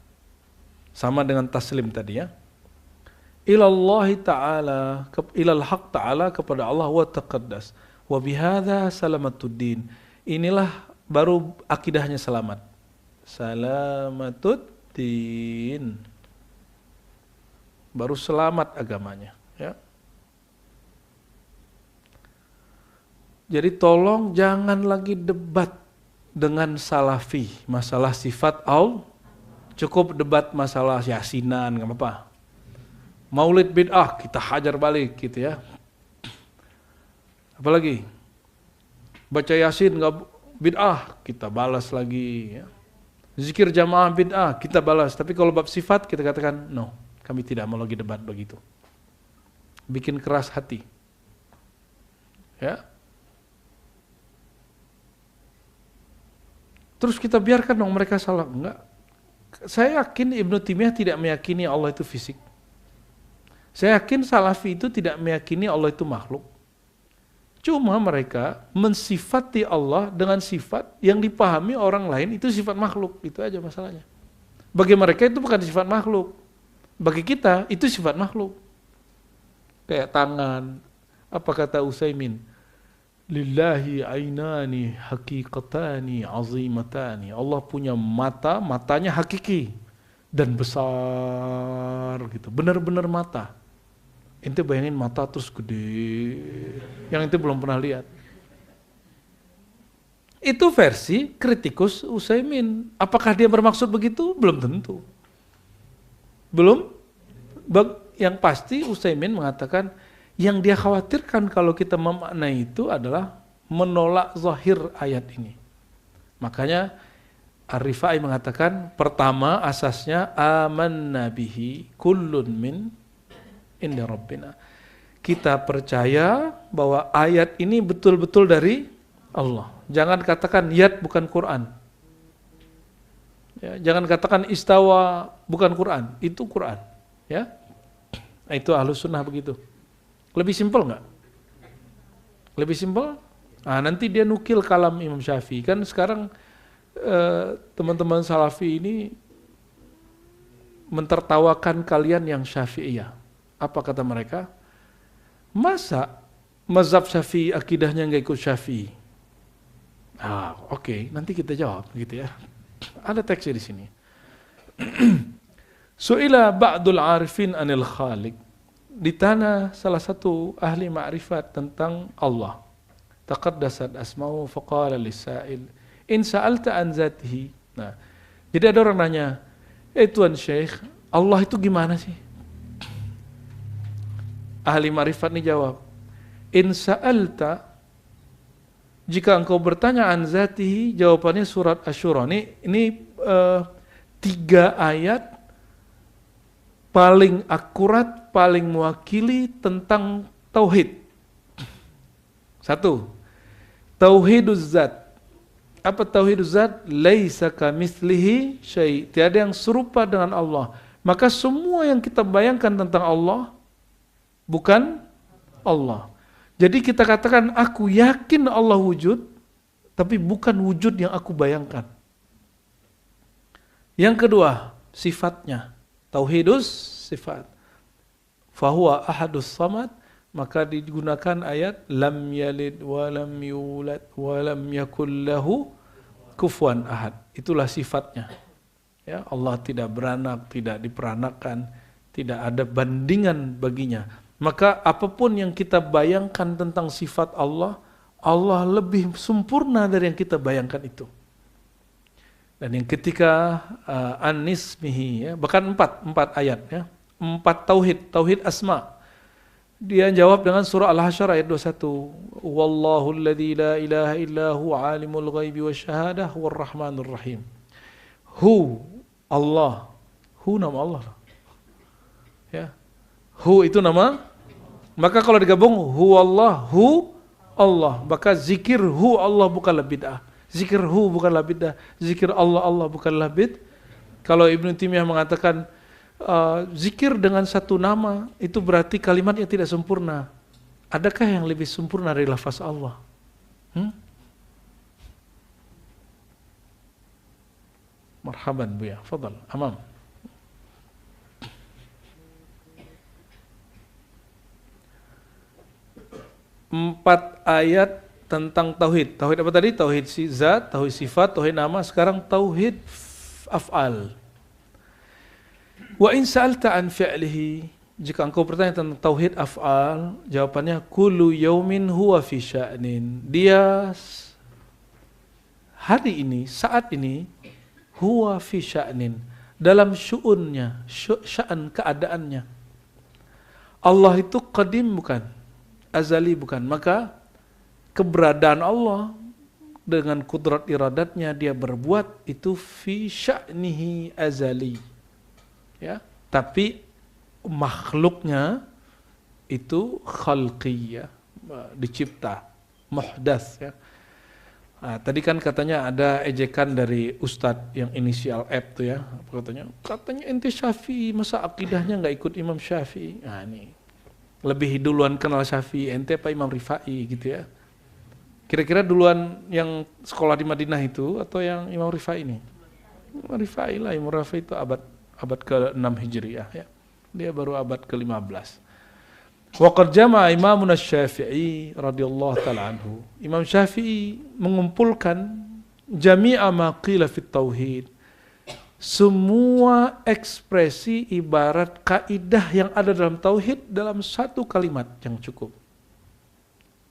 Sama dengan taslim tadi, ya. Ilallahi ta'ala, ilal haq ta'ala, kepada Allah, wa taqaddas. Wa bihadha salamatuddin. Inilah baru akidahnya selamat. Salamatuddin. Baru selamat agamanya, ya. Jadi tolong jangan lagi debat dengan salafi masalah sifat Allah. Cukup debat masalah yasinan, nggak apa-apa. Maulid bid'ah, kita hajar balik gitu, ya. Apalagi baca yasin nggak bid'ah, kita balas lagi. Ya. Zikir jamaah bid'ah, kita balas. Tapi kalau bab sifat kita katakan, no, kami tidak mau lagi debat begitu. Bikin keras hati. Ya. Terus kita biarkan dong mereka salah. Enggak. Saya yakin Ibnu Taimiyah tidak meyakini Allah itu fisik. Saya yakin Salafi itu tidak meyakini Allah itu makhluk. Cuma mereka mensifati Allah dengan sifat yang dipahami orang lain itu sifat makhluk. Itu aja masalahnya. Bagi mereka itu bukan sifat makhluk. Bagi kita itu sifat makhluk. Kayak tangan. Apa kata Utsaimin? Lillahi ainani haqiqatani azimatani. Allah punya mata, matanya hakiki dan besar gitu. Benar-benar mata. Ente bayangin mata terus gede, yang ente belum pernah lihat. Itu versi kritikus Utsaimin. Apakah dia bermaksud begitu? Belum tentu. Belum. Yang pasti Utsaimin mengatakan yang dia khawatirkan kalau kita memaknai itu adalah menolak zahir ayat ini. Makanya Ar-Rifai mengatakan pertama asasnya amanna bihi kullun min inda rabbina. Kita percaya bahwa ayat ini betul-betul dari Allah. Jangan katakan yad bukan Quran. Ya, jangan katakan istawa bukan Quran. Itu Quran. Ya, itu Ahlus Sunnah begitu. Lebih simpel nggak? Lebih simpel? Nah, nanti dia nukil kalam Imam Syafi'i. Kan sekarang teman-teman Salafi ini mentertawakan kalian yang Syafi'iyah. Apa kata mereka? Masa mazhab Syafi'i akidahnya nggak ikut Syafi'i? Oke, nanti kita jawab gitu ya. Ada teksnya di sini. Su'ila ba'dul arifin anil khaliq. Ditanya salah satu ahli ma'rifat tentang Allah. Taqaddasat asma'u faqala lisa'il in sa'alta an zatihi. Nah, jadi ada orang nanya, Tuan Syekh, Allah itu gimana sih? Ahli ma'rifat ini jawab, in sa'alta, jika engkau bertanya an zatihi, jawabannya surat Asy-Syura. Ini 3 ayat paling akurat, paling mewakili tentang tauhid. 1. Tauhiduz zat. Apa tauhiduz zat? Laisa kamitslihi syai'. Tiada yang serupa dengan Allah. Maka semua yang kita bayangkan tentang Allah bukan Allah. Jadi kita katakan aku yakin Allah wujud, tapi bukan wujud yang aku bayangkan. Yang kedua, sifatnya. Tauhidus sifat. Fahuwa ahadus samad, maka digunakan ayat lam yalid wa lam yulad wa lam yakul lahu kufuwan ahad. Itulah sifatnya. Ya, Allah tidak beranak, tidak diperanakan, tidak ada bandingan baginya. Maka apapun yang kita bayangkan tentang sifat Allah, Allah lebih sempurna dari yang kita bayangkan itu. Dan yang ketika an-nismihi, ya, bahkan 4 ayat, ya, 4 tauhid asma. Dia jawab dengan surah Al-Hasyr ayat 21. Wallahu alladzi la ilaha illa huwa alimul ghaibi wasyahadah warrahmanur rahim. Hu, Allah. Hu nama Allah. Ya. Hu itu nama. Maka kalau digabung hu Allah, hu Allah, maka zikir hu Allah bukanlah bid'ah. Zikir hu bukanlah bid'ah. Zikir Allah Allah bukanlah bid'ah. Kalau Ibnu Taimiyah mengatakan zikir dengan satu nama itu berarti kalimatnya tidak sempurna. Adakah yang lebih sempurna dari lafaz Allah? Marhaban Buya, fadal, amam. Empat ayat tentang tauhid. Tauhid apa tadi? Tauhid zat, tauhid sifat, tauhid nama. Sekarang tauhid af'al. Wa in sa'alta an fi'lihi, jika engkau bertanya tentang tauhid af'al, jawabannya kullu yaumin huwa fi sya'nin. Dia hari ini, saat ini, huwa fi sya'nin, dalam syu'unnya, sya'an keadaannya. Allah itu qadim bukan? Azali bukan? Maka keberadaan Allah, dengan kudrat iradatnya dia berbuat itu fi sya'nihi azali. Ya, tapi makhluknya itu khalqiyah, dicipta, muhdas ya. Nah, tadi kan katanya ada ejekan dari Ustadz yang inisial F tuh ya, katanya ente Syafi'i, masa akidahnya nggak ikut Imam Syafi'i? Nah ini lebih duluan kenal Syafi'i, ente apa Imam Rifai gitu ya. Kira-kira duluan yang sekolah di Madinah itu atau yang Imam Rifai ini? Imam Rifai lah, Imam Rifai itu abad ke-6 Hijriah ya. Dia baru abad ke-15. Wa qad jama'a Imamun Asy-Syafi'i radhiyallahu ta'ala anhu. Imam Syafi'i mengumpulkan jami'a ma qila fit tauhid. Semua ekspresi ibarat kaidah yang ada dalam tauhid dalam satu kalimat yang cukup.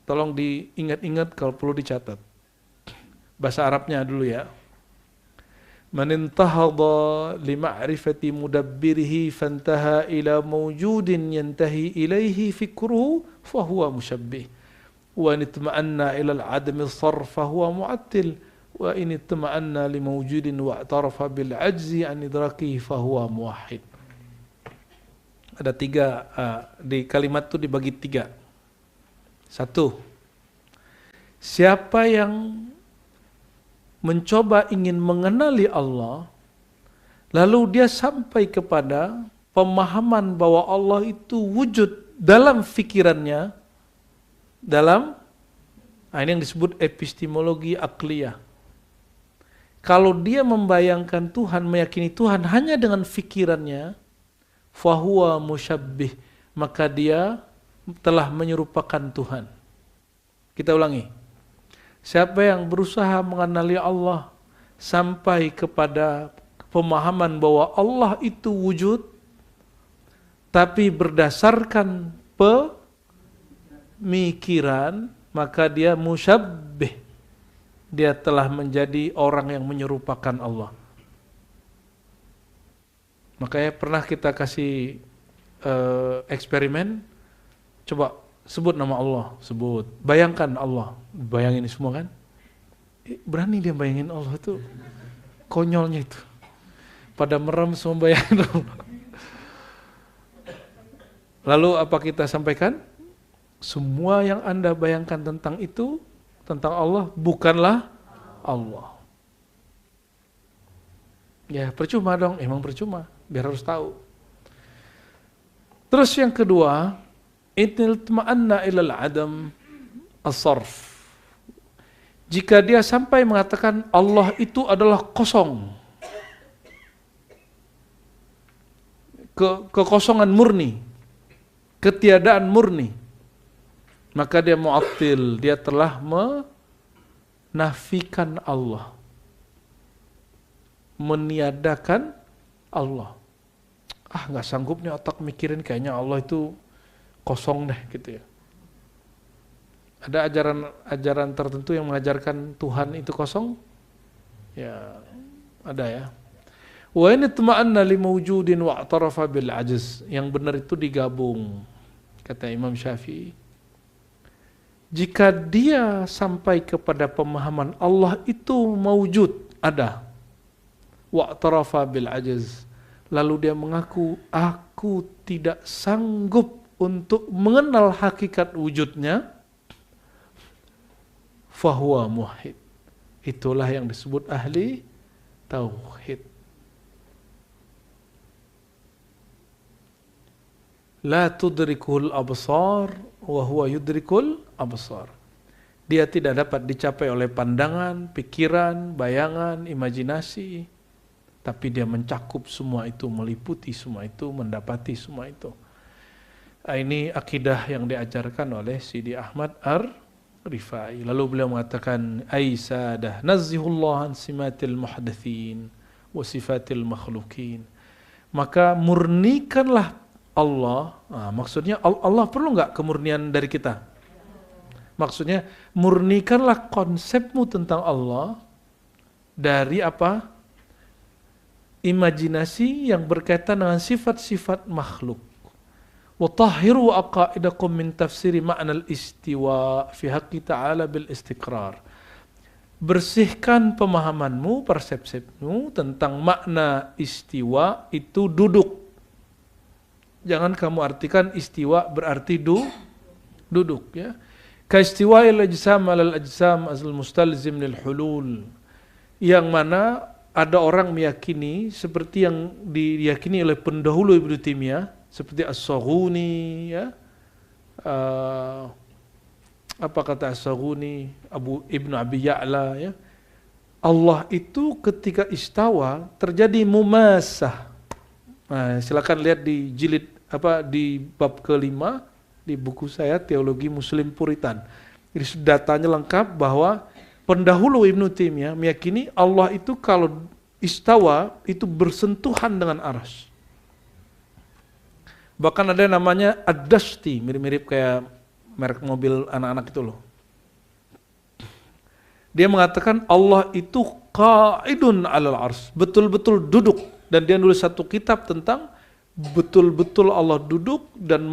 Tolong diingat-ingat kalau perlu dicatat. Bahasa Arabnya dulu ya. Man intahadha li ma'rifati mudabbirihi fantaha ila mawjudin yantahi ilaihi fikruhu fahuwa musyabbih. Wa in itma'anna ila al-'adami sarf fahuwa mu'attil. Wa in itma'anna li mawjudin wa'tarafa bil 'ajzi an idrakihi fahuwa muwahhid. Ada tiga, di kalimat itu dibagi tiga. Satu, siapa yang mencoba ingin mengenali Allah, lalu dia sampai kepada pemahaman bahwa Allah itu wujud dalam fikirannya, ini yang disebut epistemologi akliyah. Kalau dia membayangkan Tuhan, meyakini Tuhan hanya dengan fikirannya, fahuwa musyabbih, maka dia telah menyerupakan Tuhan. Kita ulangi. Siapa yang berusaha mengenali Allah sampai kepada pemahaman bahwa Allah itu wujud, tapi berdasarkan pemikiran, maka dia musyabbih. Dia telah menjadi orang yang menyerupakan Allah. Makanya pernah kita kasih eksperimen. Coba sebut nama Allah, sebut. Bayangkan Allah. Bayangin semua kan? Berani dia bayangin Allah itu. Konyolnya itu. Pada merem semua bayangin Allah. Lalu apa kita sampaikan? Semua yang Anda bayangkan tentang itu, tentang Allah, bukanlah Allah. Ya percuma dong, emang percuma. Biar harus tahu. Terus yang kedua, Intil tma'anna ilal adam as-sarf. Jika dia sampai mengatakan Allah itu adalah kosong, kekosongan murni, ketiadaan murni, maka dia mu'attil, dia telah menafikan Allah, meniadakan Allah. Nggak sanggup nih otak mikirin, kayaknya Allah itu kosong deh gitu ya. Ada ajaran tertentu yang mengajarkan Tuhan itu kosong? Ya, ada ya. Wa in itma'anna li mawjudin wa'tarafa bil 'ajz. Yang benar itu digabung, kata Imam Syafi'i. Jika dia sampai kepada pemahaman Allah itu mawjud, ada. Wa'tarafa bil 'ajz. Lalu dia mengaku, aku tidak sanggup untuk mengenal hakikat wujudnya, fahuwa muwahhid. Itulah yang disebut ahli tauhid. La tudrikul absar wa huwa yudrikul absar. Dia tidak dapat dicapai oleh pandangan, pikiran, bayangan, imajinasi, tapi dia mencakup semua itu, meliputi semua itu, mendapati semua itu. Ini akidah yang diajarkan oleh Sidi Ahmad Ar-Rifai. Lalu beliau mengatakan, Aisadah nazihullah an simatil muhdathin wa sifatil makhlukin. Maka murnikanlah Allah. Maksudnya Allah perlu nggak kemurnian dari kita? Maksudnya murnikanlah konsepmu tentang Allah dari apa? Imajinasi yang berkaitan dengan sifat-sifat makhluk. وَطَهِّرُوا أَقَائِدَكُمْ مِنْ تَفْسِيرِ مَعْنَى الْإِسْتِوَاءِ فِي حَقِّ تَعَالَى بِالْإِسْتِقْرَارِ. bersihkan pemahamanmu, persepsimu tentang makna istiwa itu duduk. Jangan kamu artikan istiwa berarti duduk, ya. Kaistiwa al-ajsam alal ajsam asal mustalzim lil hulul. Yang mana ada orang meyakini seperti yang diyakini oleh pendahulu Ibnu Taimiyah seperti As-Saghuni, ya. Apa kata As-Saghuni, Ibnu Abi Ya'la, ya. Allah itu ketika istawa terjadi mumasah. Nah, silakan lihat di jilid di bab kelima di buku saya Teologi Muslim Puritan. Jadi datanya lengkap bahwa pendahulu Ibnu Taimiyah meyakini Allah itu kalau istawa itu bersentuhan dengan arsy. Bahkan ada namanya Ad-Dashti, mirip-mirip kayak merek mobil anak-anak itu loh. Dia mengatakan Allah itu qa'idun 'alal arsy, betul-betul duduk, dan dia nulis satu kitab tentang betul-betul Allah duduk dan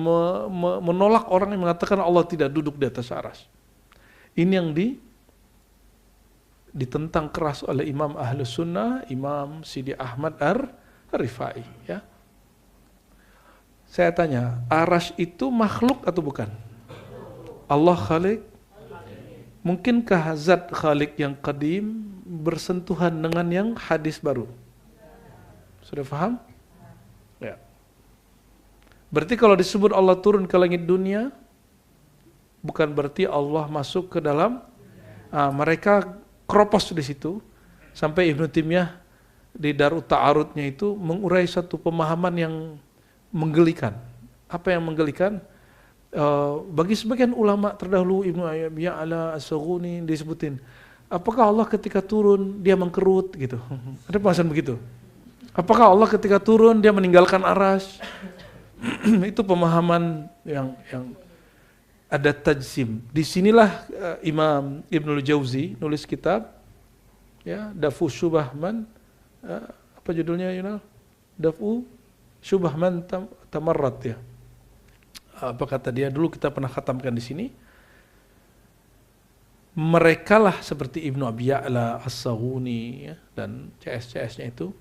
menolak orang yang mengatakan Allah tidak duduk di atas arsy. Ini yang ditentang keras oleh Imam Ahlus Sunnah, Imam Sidi Ahmad Ar-Rifai, ya. Saya tanya, arsy itu makhluk atau bukan? Allah khalik. Mungkinkah zat khalik yang qadim bersentuhan dengan yang hadis baru? Sudah paham? Ya. Berarti kalau disebut Allah turun ke langit dunia, bukan berarti Allah masuk ke dalam, mereka kropos di situ. Sampai Ibnu Taimiyah di Darut Ta'arudnya itu mengurai satu pemahaman yang menggelikan. Apa yang menggelikan? Bagi sebagian ulama terdahulu, Ibnu Abi Ya'la, As-Saghuni disebutin, apakah Allah ketika turun dia mengkerut gitu? Ada pembahasan begitu. Apakah Allah ketika turun dia meninggalkan arsy? Itu pemahaman yang ada tajsim. Disinilah Imam Ibnul Jauzi nulis kitab, ya, Dafu Syubah Man, apa judulnya, Yunal? Dafu Syubah Man Tamarrat, ya. Apa kata dia, dulu kita pernah khatamkan di sini. Mereka lah seperti Ibnu Abi Ya'la, As-Saghuni, ya, dan CS-CS-nya itu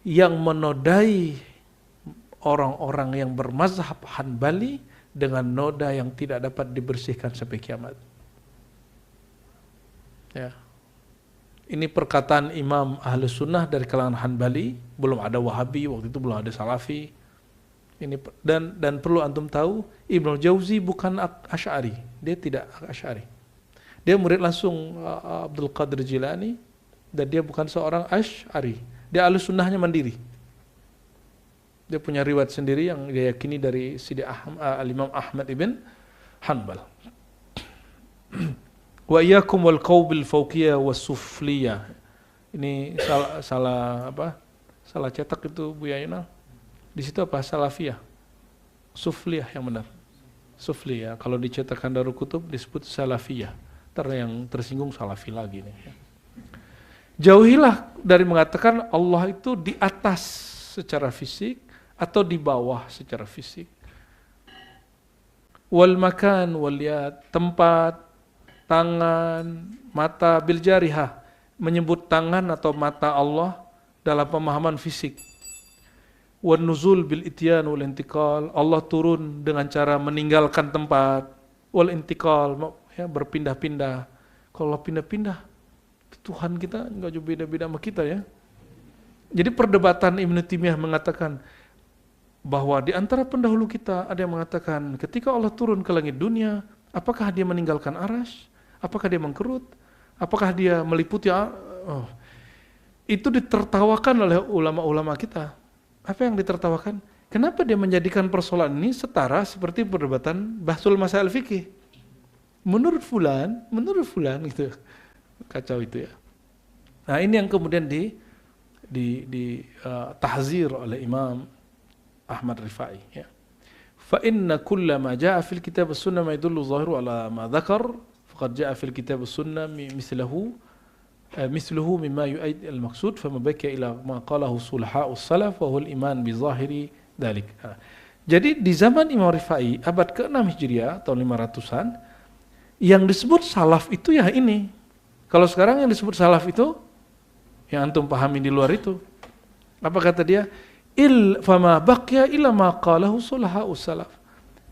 yang menodai orang-orang yang bermazhab Hanbali dengan noda yang tidak dapat dibersihkan sampai kiamat. Ya. Ini perkataan Imam Ahlus Sunnah dari kalangan Hanbali, belum ada Wahabi, waktu itu belum ada Salafi. Ini dan perlu antum tahu, Ibnu Jauzi bukan Asy'ari, dia tidak Asy'ari. Dia murid langsung Abdul Qadir Jilani, dan dia bukan seorang Asy'ari. Dia Ahlus Sunnahnya mandiri. Dia punya riwayat sendiri yang dia yakini dari Sidi Al-Imam Ahmad ibn Hanbal. Wa iyyakum wal qawbil fawqiyah was sufliyah. Ini salah cetak itu Bu Yayna. Di situ apa? Salafiyah. Sufliyah yang benar. Sufliyah. Kalau dicetakkan Darul Kutub disebut salafiyah. Yang tersinggung salafi lagi nih. Jauhilah dari mengatakan Allah itu di atas secara fisik atau di bawah secara fisik. Wal makan wal yad, tempat, tangan, mata, bil jarihah, menyebut tangan atau mata Allah dalam pemahaman fisik. Wan nuzul bil ityan wal intiqal, Allah turun dengan cara meninggalkan tempat, wal intiqal, ya, berpindah-pindah. Kalau pindah-pindah, Tuhan kita enggak jauh beda-beda sama kita, ya. Jadi perdebatan Ibnu Taimiyah mengatakan bahwa di antara pendahulu kita ada yang mengatakan ketika Allah turun ke langit dunia, apakah dia meninggalkan arsy? Apakah dia mengkerut? Apakah dia meliputi? Itu ditertawakan oleh ulama-ulama kita. Apa yang ditertawakan? Kenapa dia menjadikan persoalan ini setara seperti perdebatan bahsul masail fikih? Menurut fulan gitu. Kacau itu, ya. Nah, ini yang kemudian tahzir oleh Imam Ahmad Rifai, ya. Fa inna kulla ma jaa fil kitab was-sunnah ma yadullu zahiru ala ma dzakar faqad jaa fil kitab was-sunnah misluhu mimma yu'aid al-maqsud fama baqiya ila ma qalahu sulaha'us salaf wa huwa al-iman bi zahiri dzalik. Jadi di zaman Imam Rifai abad ke-6 Hijriah tahun 500-an yang disebut salaf itu ya ini Kalau sekarang yang disebut salaf itu, yang antum pahami di luar itu, apa kata dia? Fama baqya illa ma qalahu sulaha'us salaf.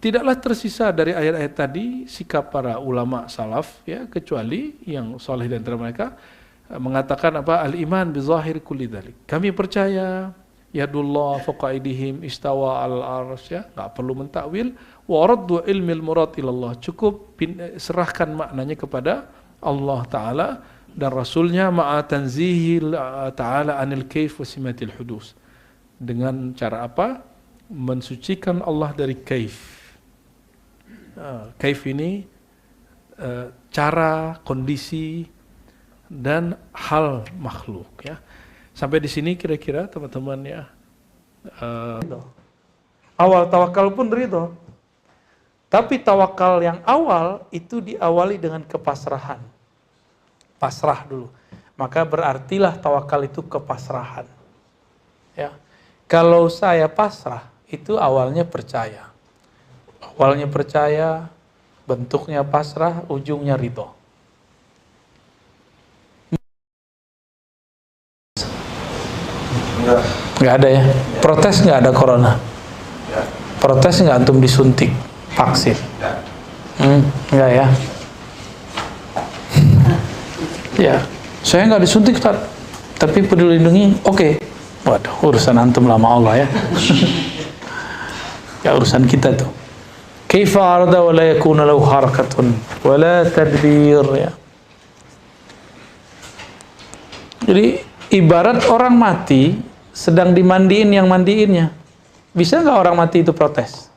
Tidaklah tersisa dari ayat-ayat tadi sikap para ulama salaf, ya, kecuali yang saleh di antara mereka mengatakan apa? Al-iman bi zahir kulli dzalik. Kami percaya yadullah fawqa aydihim istawa al-arsy, ya, enggak perlu mentakwil. Wa raddu ilmil murad ilallah. Cukup serahkan maknanya kepada Allah Ta'ala dan Rasulnya ma'a tanzihi ta'ala anil kaif wa simatil hudus. Dengan cara apa? Mensucikan Allah dari kaif. Kaif ini cara, kondisi, dan hal makhluk, ya. Sampai di sini kira-kira teman-teman, ya. Awal tawakal pun ridho. Tapi tawakal yang awal itu diawali dengan kepasrahan. Pasrah dulu. Maka berartilah tawakal itu kepasrahan. Ya. Kalau saya pasrah, itu awalnya percaya. Awalnya percaya, bentuknya pasrah, ujungnya ridho. Nggak ada ya? Protes nggak ada corona? Protes nggak antum disuntik vaksin? Nggak ya? Ya, saya nggak disuntik, tapi peduli lindungi, oke. Waduh, urusan antum lama Allah ya. Ya urusan kita tuh. Kaifa arda wa la yakuna lahu harakatun wa la tadbir, ya. Jadi ibarat orang mati sedang dimandiin yang mandiinnya. Bisa nggak orang mati itu protes?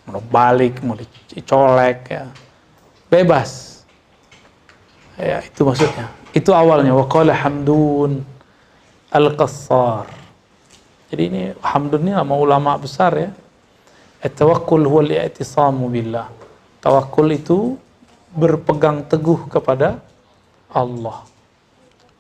Mau balik, mau dicolek, ya. Bebas. Ya, itu maksudnya. Itu awalnya. Wa qala Hamdun Al-Qassar. Jadi ini Hamdun ini sama ulama besar, ya. At-tawakkul huwa al-i'tisamu billah. Tawakkul itu berpegang teguh kepada Allah.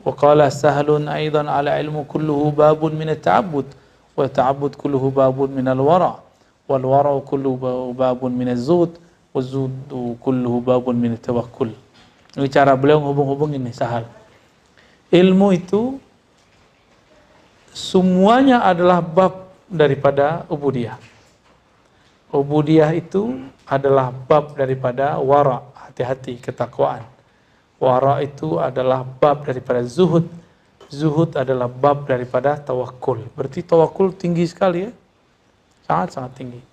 Wa qala Sahlun aidan ala ilmu kulluhu babun min at-ta'abbud wa ta'abbud kulluhu babun min al-wara wal wara kulluhu babun min az-zuhd wa az-zuhd kulluhu babun min at-tawakkul. Ini cara beliau menghubung-hubung ini, Sahal. Ilmu itu semuanya adalah bab daripada ubudiyah. Ubudiyah itu adalah bab daripada wara, hati-hati, ketakwaan. Wara itu adalah bab daripada zuhud. Zuhud adalah bab daripada tawakkul. Berarti tawakkul tinggi sekali, ya. Sangat-sangat tinggi.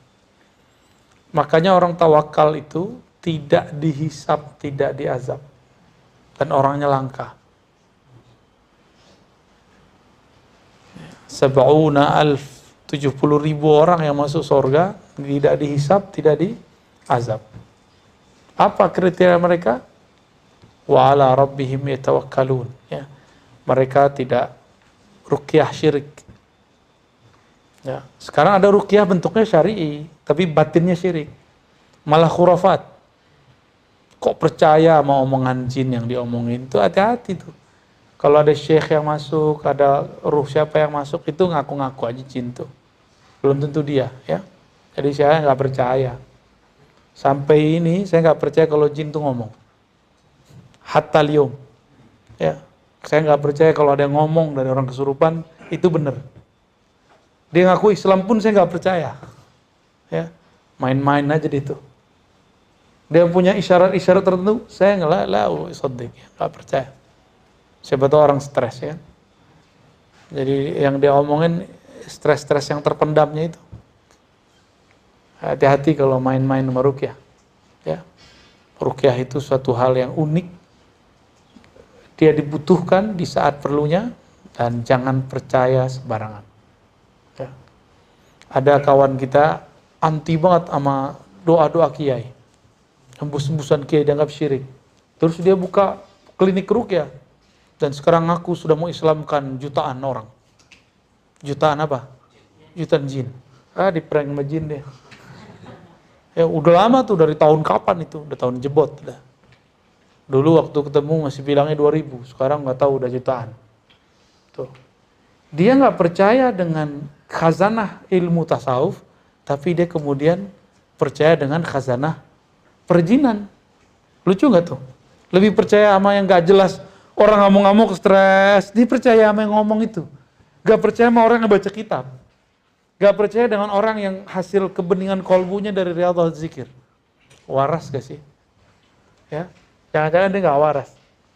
Makanya orang tawakal itu tidak dihisab, tidak diazab. Dan orangnya langka. 70.000 orang yang masuk surga, tidak dihisab, tidak diazab. Apa kriteria mereka? Wa ala rabbihim yatawakkalun, ya. Mereka tidak ruqyah syirik. Ya. Sekarang ada ruqyah bentuknya syar'i, tapi batinnya syirik. Malah khurafat. Kok percaya sama omongan jin yang diomongin? Itu hati-hati tuh. Kalau ada syekh yang masuk, ada ruh siapa yang masuk, itu ngaku-ngaku aja jin tuh. Belum tentu dia, ya. Jadi saya nggak percaya. Sampai ini saya nggak percaya kalau jin tuh ngomong. Hatta liyum, ya. Saya nggak percaya kalau ada yang ngomong dari orang kesurupan itu benar. Dia ngaku Islam pun saya nggak percaya, ya. Main-main aja itu. Dia punya isyarat-isyarat tertentu, saya nggak percaya. Siapa tahu orang stres, ya. Jadi yang dia omongin stres-stres yang terpendamnya itu. Hati-hati kalau main-main sama ruqyah, ya. Ruqyah itu suatu hal yang unik. Dia dibutuhkan di saat perlunya dan jangan percaya sembarangan. Ya. Ada kawan kita anti banget sama doa-doa kiai. Hembus-hembusan kiai dianggap syirik. Terus dia buka klinik ruqyah. Dan sekarang ngaku sudah mau Islamkan jutaan orang. Jutaan apa? Jutaan jin. Diprank sama jin deh. Ya udah lama tuh, dari tahun kapan itu? Udah tahun jebot. Udah. Dulu waktu ketemu masih bilangnya 2000. Sekarang nggak tahu udah jutaan. Tuh. Dia nggak percaya dengan khazanah ilmu tasawuf. Tapi dia kemudian percaya dengan khazanah perjinan. Lucu nggak tuh? Lebih percaya sama yang nggak jelas. Orang ngamuk-ngamuk stres, dipercaya sama yang ngomong itu. Gak percaya sama orang yang baca kitab. Gak percaya dengan orang yang hasil kebeningan kolbunya dari Riyadhal Zikir. Waras gak sih? Ya, jangan-jangan dia gak waras.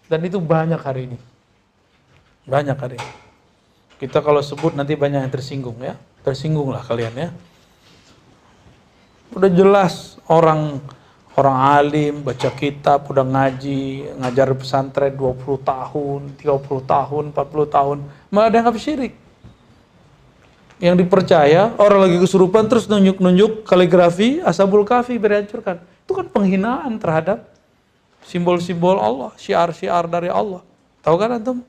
Dan itu banyak hari ini. Banyak hari ini. Kita kalau sebut nanti banyak yang tersinggung ya. Tersinggung lah kalian ya. Udah jelas orang alim, baca kitab, udah ngaji, ngajar pesantren 20 tahun, 30 tahun, 40 tahun, malah dianggap syirik. Yang dipercaya, orang lagi kesurupan terus nunjuk-nunjuk kaligrafi, Ashabul Kahfi dihancurkan. Itu kan penghinaan terhadap simbol-simbol Allah, syiar-syiar dari Allah. Tahu kan antum?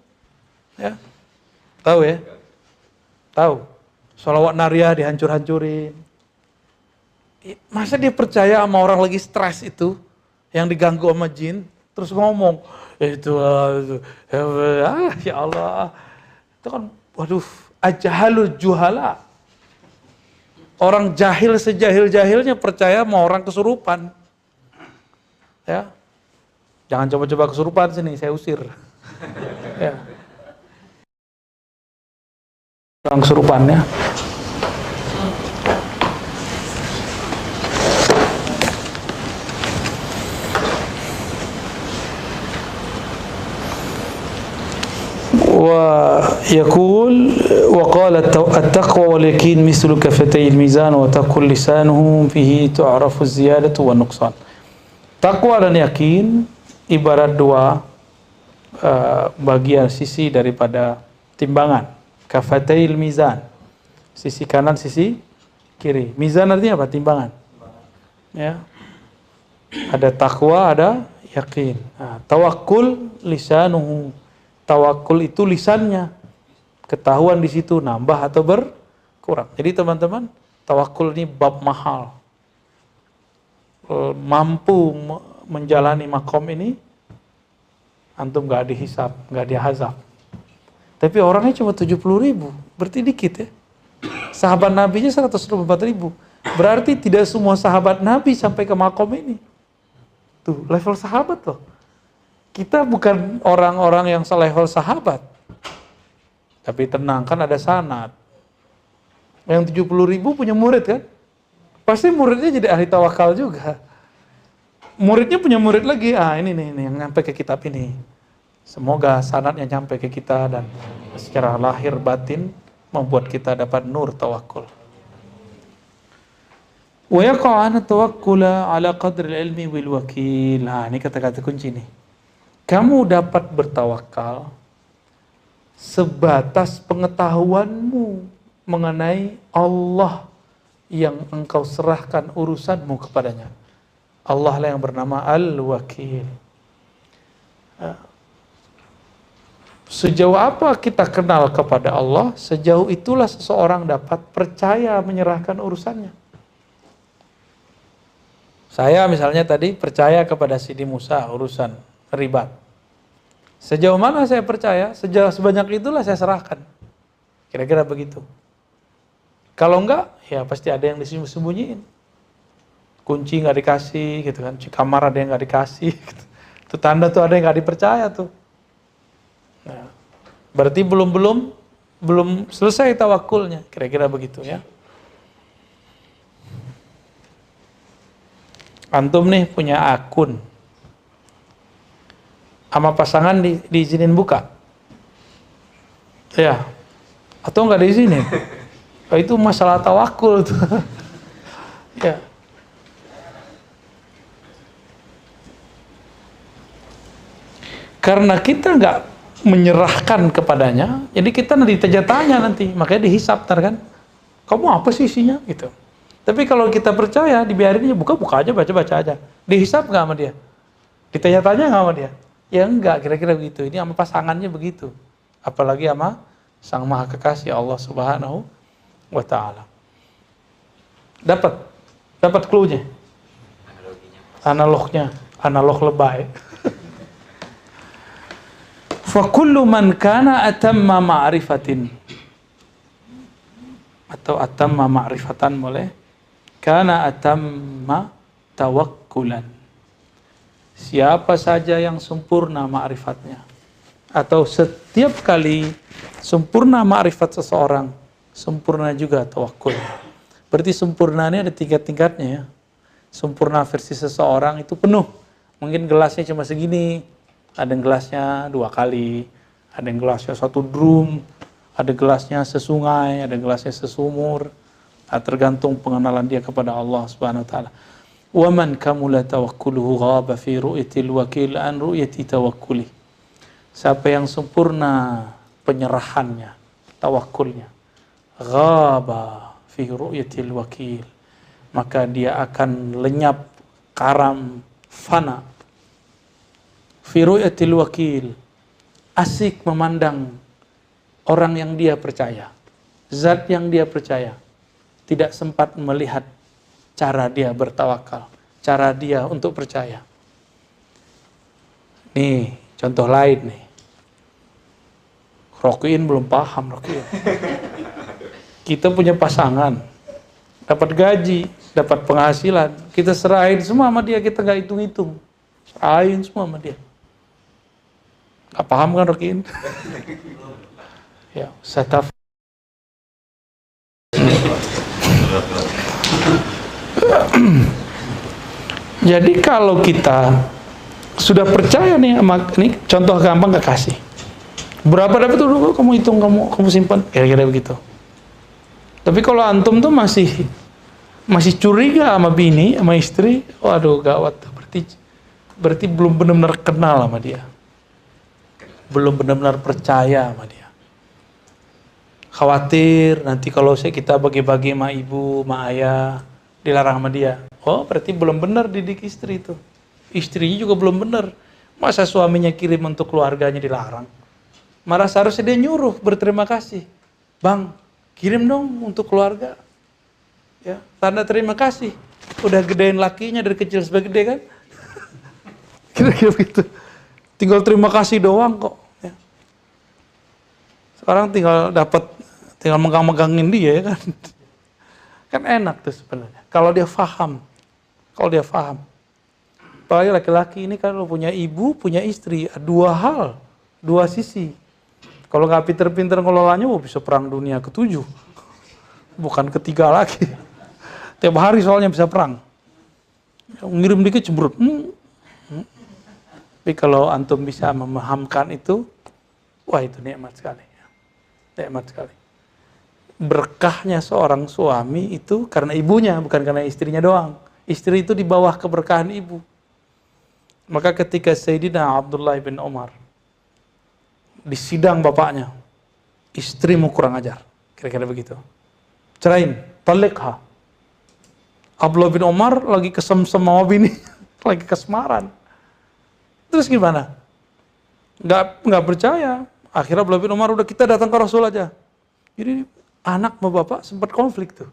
Ya. Tahu ya? Tahu. Sholawat Nariyah dihancur-hancurin. Masa dia percaya sama orang lagi stres itu, yang diganggu sama jin, terus ngomong, ya Allah. Itu kan, waduh, ajahalul juhala. Orang jahil sejahil-jahilnya percaya sama orang kesurupan. Ya. Jangan coba-coba kesurupan sini, saya usir. Ya. Orang kesurupannya. ويقول وقال التقوى واليقين مثل كفتي الميزان وتقول لسانه به تعرف الزيادة والنقصان. Takwa dan yakin ibarat dua bagian sisi daripada timbangan. Kafatayil mizan, sisi kanan, sisi kiri. Mizan artinya apa? Timbangan. Ya. Ada takwa, ada yakin. Nah, tawakkul lisanuhu. Tawakul itu lisannya, ketahuan di situ nambah atau berkurang. Jadi teman-teman, tawakul ini bab mahal. Mampu menjalani makom ini, antum gak dihisab, gak dihazab. Tapi orangnya cuma 70.000, berarti dikit ya. Sahabat Nabi-nya 124.000. Berarti tidak semua sahabat Nabi sampai ke makom ini. Tuh, level sahabat loh. Kita bukan orang-orang yang selevel sahabat. Tapi tenang, kan ada sanad. Yang 70.000 punya murid kan? Pasti muridnya jadi ahli tawakal juga. Muridnya punya murid lagi. Ini nih yang nyampe ke kitab ini. Semoga sanadnya nyampe ke kita dan secara lahir batin membuat kita dapat nur tawakul. Wa yaqa'ana tawakkula ala qadri ilmi wal wakil. Ini kata-kata kunci nih. Kamu dapat bertawakal sebatas pengetahuanmu mengenai Allah yang engkau serahkan urusanmu kepadanya. Allah lah yang bernama Al-Wakil. Sejauh apa kita kenal kepada Allah, sejauh itulah seseorang dapat percaya menyerahkan urusannya. Saya misalnya tadi percaya kepada Sidi Musa urusan ribat. Sejauh mana saya percaya, sejauh sebanyak itulah saya serahkan. Kira-kira begitu. Kalau enggak, ya pasti ada yang disembunyiin. Kunci nggak dikasih, gitu kan. Kamar ada yang nggak dikasih. Gitu. Itu tanda tuh ada yang nggak dipercaya tuh. Nah, berarti belum selesai tawakulnya. Kira-kira begitu ya. Antum nih punya akun. Sama pasangan diizinin buka. Ya. Atau enggak diizinin. Itu masalah tawakul tuh. Ya. Karena kita enggak menyerahkan kepadanya, jadi kita nanti tanya nanti, makanya dihisab kan. Kamu apa sih isinya gitu. Tapi kalau kita percaya, dibiarin aja buka aja, baca aja. Dihisab enggak sama dia? Ditanya-tanya enggak sama dia? Ya enggak, kira-kira begitu. Ini sama pasangannya begitu. Apalagi sama Sang Maha Kekasih Allah Subhanahu wa Ta'ala. Dapat clue-nya. Analognya. Analog lebay. Fa kullu man kana atamma ma'rifatin. Atau atamma ma'rifatan boleh. Kana atamma tawakkulan. Siapa saja yang sempurna ma'rifatnya, atau setiap kali sempurna ma'rifat seseorang, sempurna juga tawakul. Berarti sempurna ini ada tingkat-tingkatnya ya. Sempurna versi seseorang itu penuh. Mungkin gelasnya cuma segini, ada yang gelasnya 2 kali, ada yang gelasnya 1 drum, ada gelasnya sesungai, ada gelasnya sesumur. Tergantung pengenalan dia kepada Allah Subhanahu wa taala. Wa man kamula tawakkuluhu ghaba fi ru'yatil wakil an ru'yati tawakkuli. Siapa yang sempurna penyerahannya, tawakulnya, ghaba fi ru'yatil wakil, maka dia akan lenyap, karam, fana. Fi ru'yatil wakil, asik memandang orang yang dia percaya, zat yang dia percaya, tidak sempat melihat cara dia bertawakal, cara dia untuk percaya. Nih, contoh lain nih. Rokiin belum paham, Rokiin. Kita punya pasangan, dapat gaji, dapat penghasilan, kita serahin semua sama dia, kita nggak hitung-hitung. Serahin semua sama dia. Nggak paham kan, Rokiin? Ya, saya Jadi kalau kita sudah percaya nih sama ini, contoh gampang gak kasih. Berapa dapat dulu kamu hitung, kamu simpan, kira-kira begitu. Tapi kalau antum tuh masih curiga sama bini, sama istri, waduh gawat. Berarti belum benar-benar kenal sama dia. Belum benar-benar percaya sama dia. Khawatir nanti kalau kita bagi-bagi sama ibu, sama ayah, dilarang sama dia. Oh, berarti belum benar didik istri itu. Istrinya juga belum benar. Masa suaminya kirim untuk keluarganya dilarang? Malah seharusnya dia nyuruh, berterima kasih. Bang, kirim dong untuk keluarga. Ya, tanda terima kasih. Udah gedein lakinya dari kecil sampai gede kan? Kira-kira begitu. Tinggal terima kasih doang kok. Ya. Sekarang tinggal megang-megangin dia ya kan? Kan enak tuh sebenarnya. Kalau dia paham. Apalagi laki-laki ini kalau punya ibu, punya istri, 2 hal, 2 sisi. Kalau nggak pinter-pinter ngelolanya, bisa perang dunia ke-7. Bukan ke-3 lagi. Tiap hari soalnya bisa perang. Ngirim dikit cemberut. Tapi kalau antum bisa memahamkan itu, wah itu nikmat sekali. Nikmat sekali. Berkahnya seorang suami itu karena ibunya, bukan karena istrinya doang. Istri itu di bawah keberkahan ibu. Maka ketika Sayyidina Abdullah bin Umar di sidang bapaknya, istrimu kurang ajar, kira-kira begitu. Cerain, talikha. Abdullah bin Umar lagi kesem-sem sama bini, lagi kesemaran. Terus gimana? Nggak percaya. Akhirnya Abdullah bin Umar, udah kita datang ke Rasul aja. Jadi anak sama bapak sempat konflik tuh.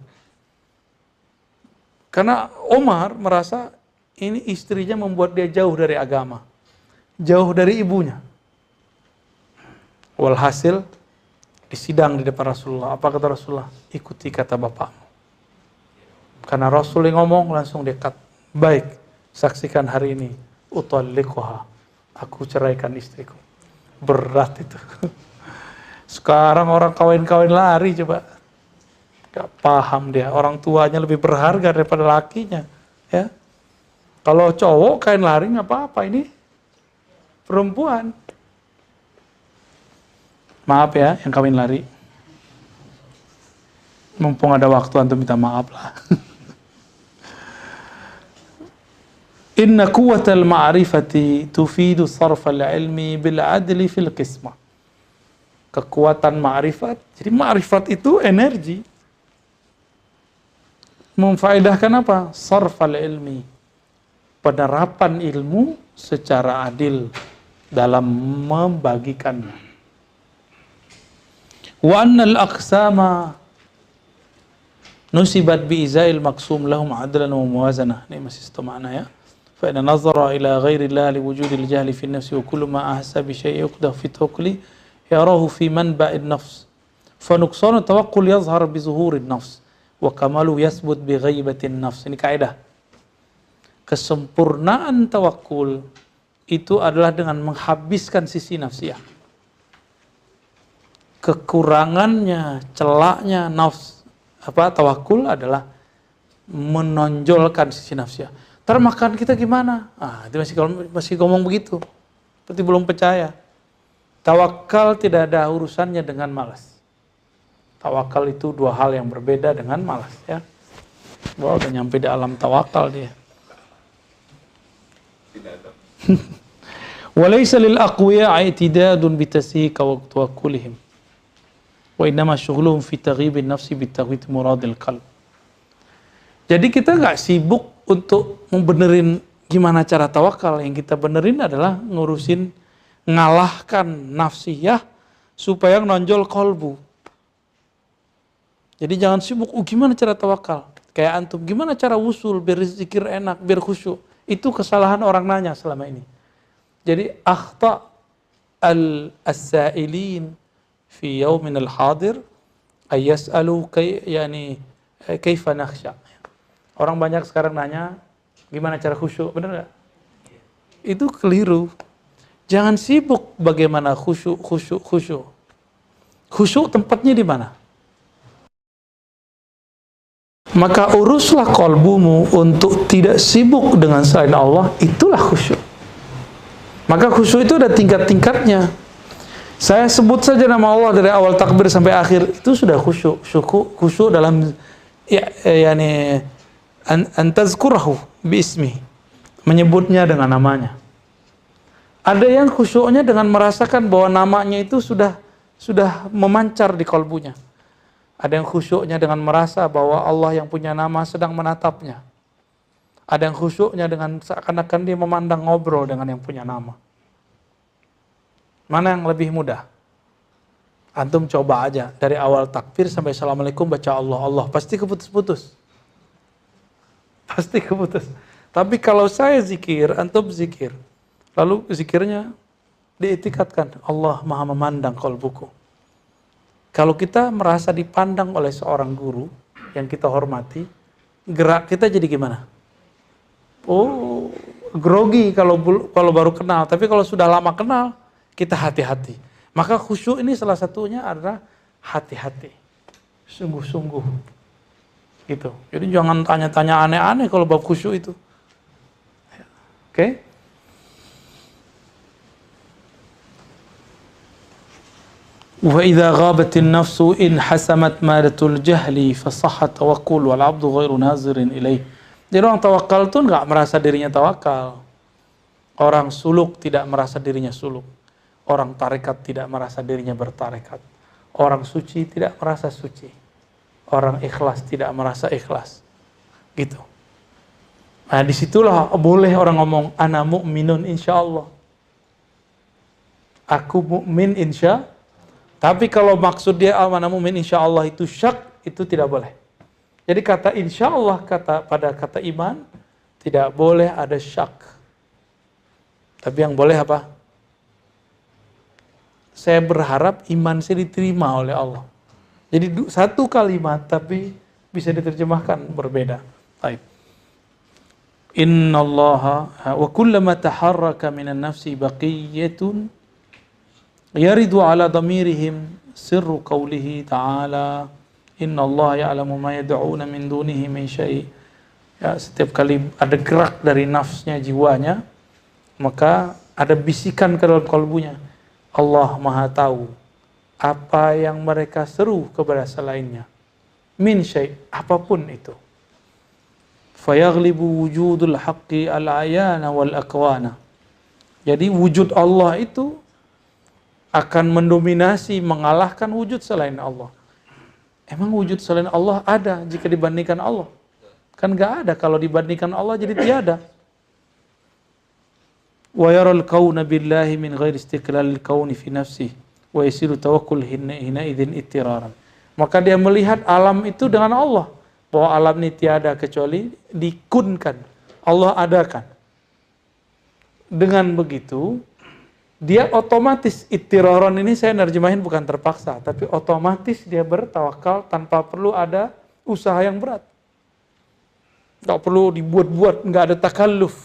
Karena Umar merasa ini istrinya membuat dia jauh dari agama. Jauh dari ibunya. Walhasil disidang di depan Rasulullah. Apa kata Rasulullah? Ikuti kata bapakmu. Karena Rasul yang ngomong langsung dekat. Baik, saksikan hari ini. Utalliquha. Aku ceraikan istriku. Berat itu. Sekarang orang kawin-kawin lari coba. Gak paham dia. Orang tuanya lebih berharga daripada lakinya. Ya. Kalau cowok kain lari nggak apa-apa, ini perempuan. Maaf ya yang kawin lari. Mumpung ada waktu antum minta maaf lah. Inna quwwatal ma'rifati tufidu sarfal ilmi bil adli fil qismah. Kekuatan ma'rifat. Jadi ma'rifat itu energi. Memfaedahkan apa? Sarfal ilmi. Penerapan ilmu secara adil dalam membagikannya. Wa annal aqsama nusibat bi izail maqsum lahum adlan wa muwazanah. Ini masih satu makna ya. Fa inna nazara ila ghairi Allah li wujudil jahli fi nafsi wa kullu ma ahsa bi syai'in yuqdah fi tawqli yarahu fi manba'in nafs. Fa nuqsanu tawakkul yazhar bi zuhurin nafs wa kamalu yasbut bi ghaibatin nafs. Ini kaidah. Kesempurnaan tawakul itu adalah dengan menghabiskan sisi nafsiyah. kekurangannya, celaknya tawakul adalah menonjolkan sisi nafsiyah. Ntar makan kita gimana? Itu masih ngomong begitu. Seperti belum percaya. Tawakal tidak ada urusannya dengan malas. Tawakal itu dua hal yang berbeda dengan malas, ya. Wah, udah nyampe di alam tawakal dia. Walaysa lil aqwiya i'tidadun bitasik wa tawakkulihim. Wa innama syughluhum fi taghibin nafsi bi taghwid muradil qalb. Jadi kita nggak sibuk untuk membenerin gimana cara tawakal. Yang kita benerin adalah ngurusin ngalahkan nafsiyah supaya nonjol kolbu. Jadi jangan sibuk, gimana cara tawakal? Kayak antum, gimana cara wusul biar zikir enak, biar khusyuk? Itu kesalahan orang nanya selama ini. Jadi akhta as-sa'ilin fi yaumin al-hadir ay yas'alu kaifa nakhsha. Orang banyak sekarang nanya, gimana cara khusyuk? Benar nggak? Itu keliru. Jangan sibuk bagaimana khusyuk. Khusyuk tempatnya di mana? Maka uruslah kolbumu untuk tidak sibuk dengan selain Allah, itulah khusyuk. Maka khusyuk itu ada tingkat-tingkatnya. Saya sebut saja nama Allah dari awal takbir sampai akhir, itu sudah khusyuk. Khusyuk dalam antazkurahu biismi, menyebutnya dengan namanya. Ada yang khusyuknya dengan merasakan bahwa namanya itu sudah memancar di kolbunya. Ada yang khusyuknya dengan merasa bahwa Allah yang punya nama sedang menatapnya. Ada yang khusyuknya dengan seakan-akan dia memandang ngobrol dengan yang punya nama. Mana yang lebih mudah? Antum coba aja dari awal takbir sampai assalamualaikum baca Allah, pasti keputus-putus. Pasti keputus. Tapi kalau saya zikir, antum zikir. Lalu zikirnya diitikatkan, Allah Maha memandang qalbuku. Kalau kita merasa dipandang oleh seorang guru yang kita hormati, gerak kita jadi gimana? Oh, grogi kalau baru kenal. Tapi kalau sudah lama kenal, kita hati-hati. Maka khusyuk ini salah satunya adalah hati-hati. Sungguh-sungguh. Gitu. Jadi jangan tanya-tanya aneh-aneh kalau bab khusyuk itu. Oke? وَإِذَا غَابَتِ النَّفْسُ إِنْ حَسَمَتْ مَادَةُ الْجَهْلِ فَصَحَّ التَّوَكُّلُ وَالْعَبْدُ غَيْرُ نَاظِرٍ إِلَيْهِ. Jadi orang tawakal itu nggak merasa dirinya tawakal. Orang suluk tidak merasa dirinya suluk. Orang tarekat tidak merasa dirinya bertarekat. Orang suci tidak merasa suci. Orang ikhlas tidak merasa ikhlas. Gitu. Nah disitulah boleh orang ngomong, ana mu'minun insyaallah. Aku mukmin insya. Tapi kalau maksud dia ana mu'min insyaallah itu syak, itu tidak boleh. Jadi kata insyaallah pada kata iman tidak boleh ada syak. Tapi yang boleh apa? Saya berharap iman saya diterima oleh Allah. Jadi satu kalimat tapi bisa diterjemahkan berbeda. Baik. Innallaha wa kullama taharraka minan nafsi baqiyatun yaridu ala dhamirihim sirru qawlihi ta'ala innallaha ya'lamu ma yad'una min dunihi min syai'. Ya, setiap kali ada gerak dari nafsnya, jiwanya, maka ada bisikan ke dalam kalbunya. Allah Maha tahu apa yang mereka seru kepada selainnya. Min syai', apapun itu. Fayaghlibu wujudul haqqi al-ayana wal akwana. Jadi wujud Allah itu akan mendominasi, mengalahkan wujud selain Allah. Emang wujud selain Allah ada jika dibandingkan Allah? Kan gak ada, kalau dibandingkan Allah jadi tiada. Wa yaral kauna billahi min ghairi istiqlalil kauni fi nafsihi wa yasiru tawakkul hina idzin ittiraran. Maka dia melihat alam itu dengan Allah, bahwa alam ini tiada kecuali dikunkan, Allah adakan. Dengan begitu dia otomatis, ittiraran ini saya nerjemahin bukan terpaksa, tapi otomatis dia bertawakal tanpa perlu ada usaha yang berat. Gak perlu dibuat-buat, gak ada takalluf.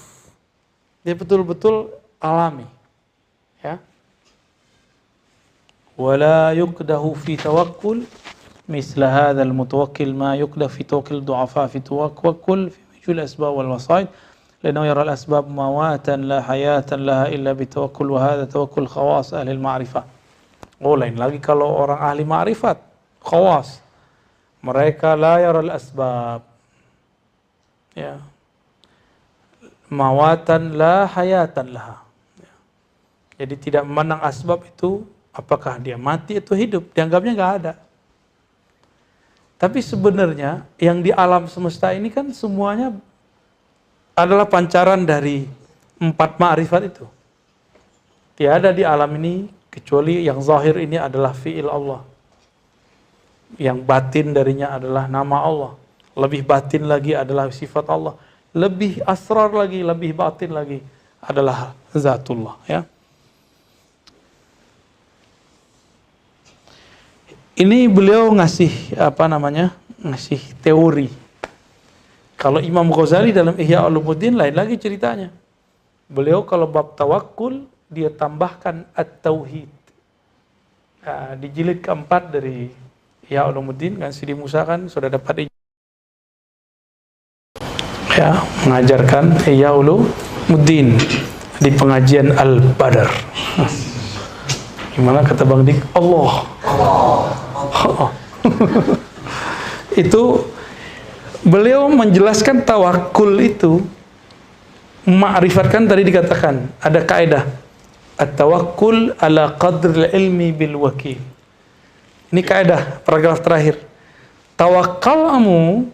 Dia betul-betul alami. Ya. ولا يقده في توكل مثل هذا المتوكل ما يقده في توكل الضعفاء في توكل في وجود الأسباب والوسائط لأنه يرى الأسباب مواتا لا حياة لها إلا بتوكل وهذا توكل خواص أهل المعرفة. Lain lagi kalau orang ahli ma'rifat, khawas, mereka la yaral asbab, ya, mawatan la hayatan laha, jadi tidak memandang asbab itu apakah dia mati atau hidup, dianggapnya nggak ada. Tapi sebenarnya yang di alam semesta ini kan semuanya adalah pancaran dari 4 ma'rifat itu. Tiada di alam ini kecuali yang zahir ini adalah fi'il Allah. Yang batin darinya adalah nama Allah. Lebih batin lagi adalah sifat Allah. Lebih asrar lagi, lebih batin lagi adalah zatullah, ya. Ini beliau ngasih ngasih teori. Kalau Imam Ghazali dalam Ihya Ulumuddin lain lagi ceritanya. Beliau kalau bab tawakkul dia tambahkan at-tauhid. Nah, di jilid keempat dari Ihya Ulumuddin kan Sidi Musa kan sudah dapat ya mengajarkan Ihya Ulumuddin di pengajian Al-Badar. Gimana kata Bang Dik? Allah. Itu beliau menjelaskan tawakul itu ma'rifat kan tadi dikatakan ada kaidah at-tawakkul ala qadril ilmi bil wakil. Ini kaidah paragraf terakhir. Tawakkalmu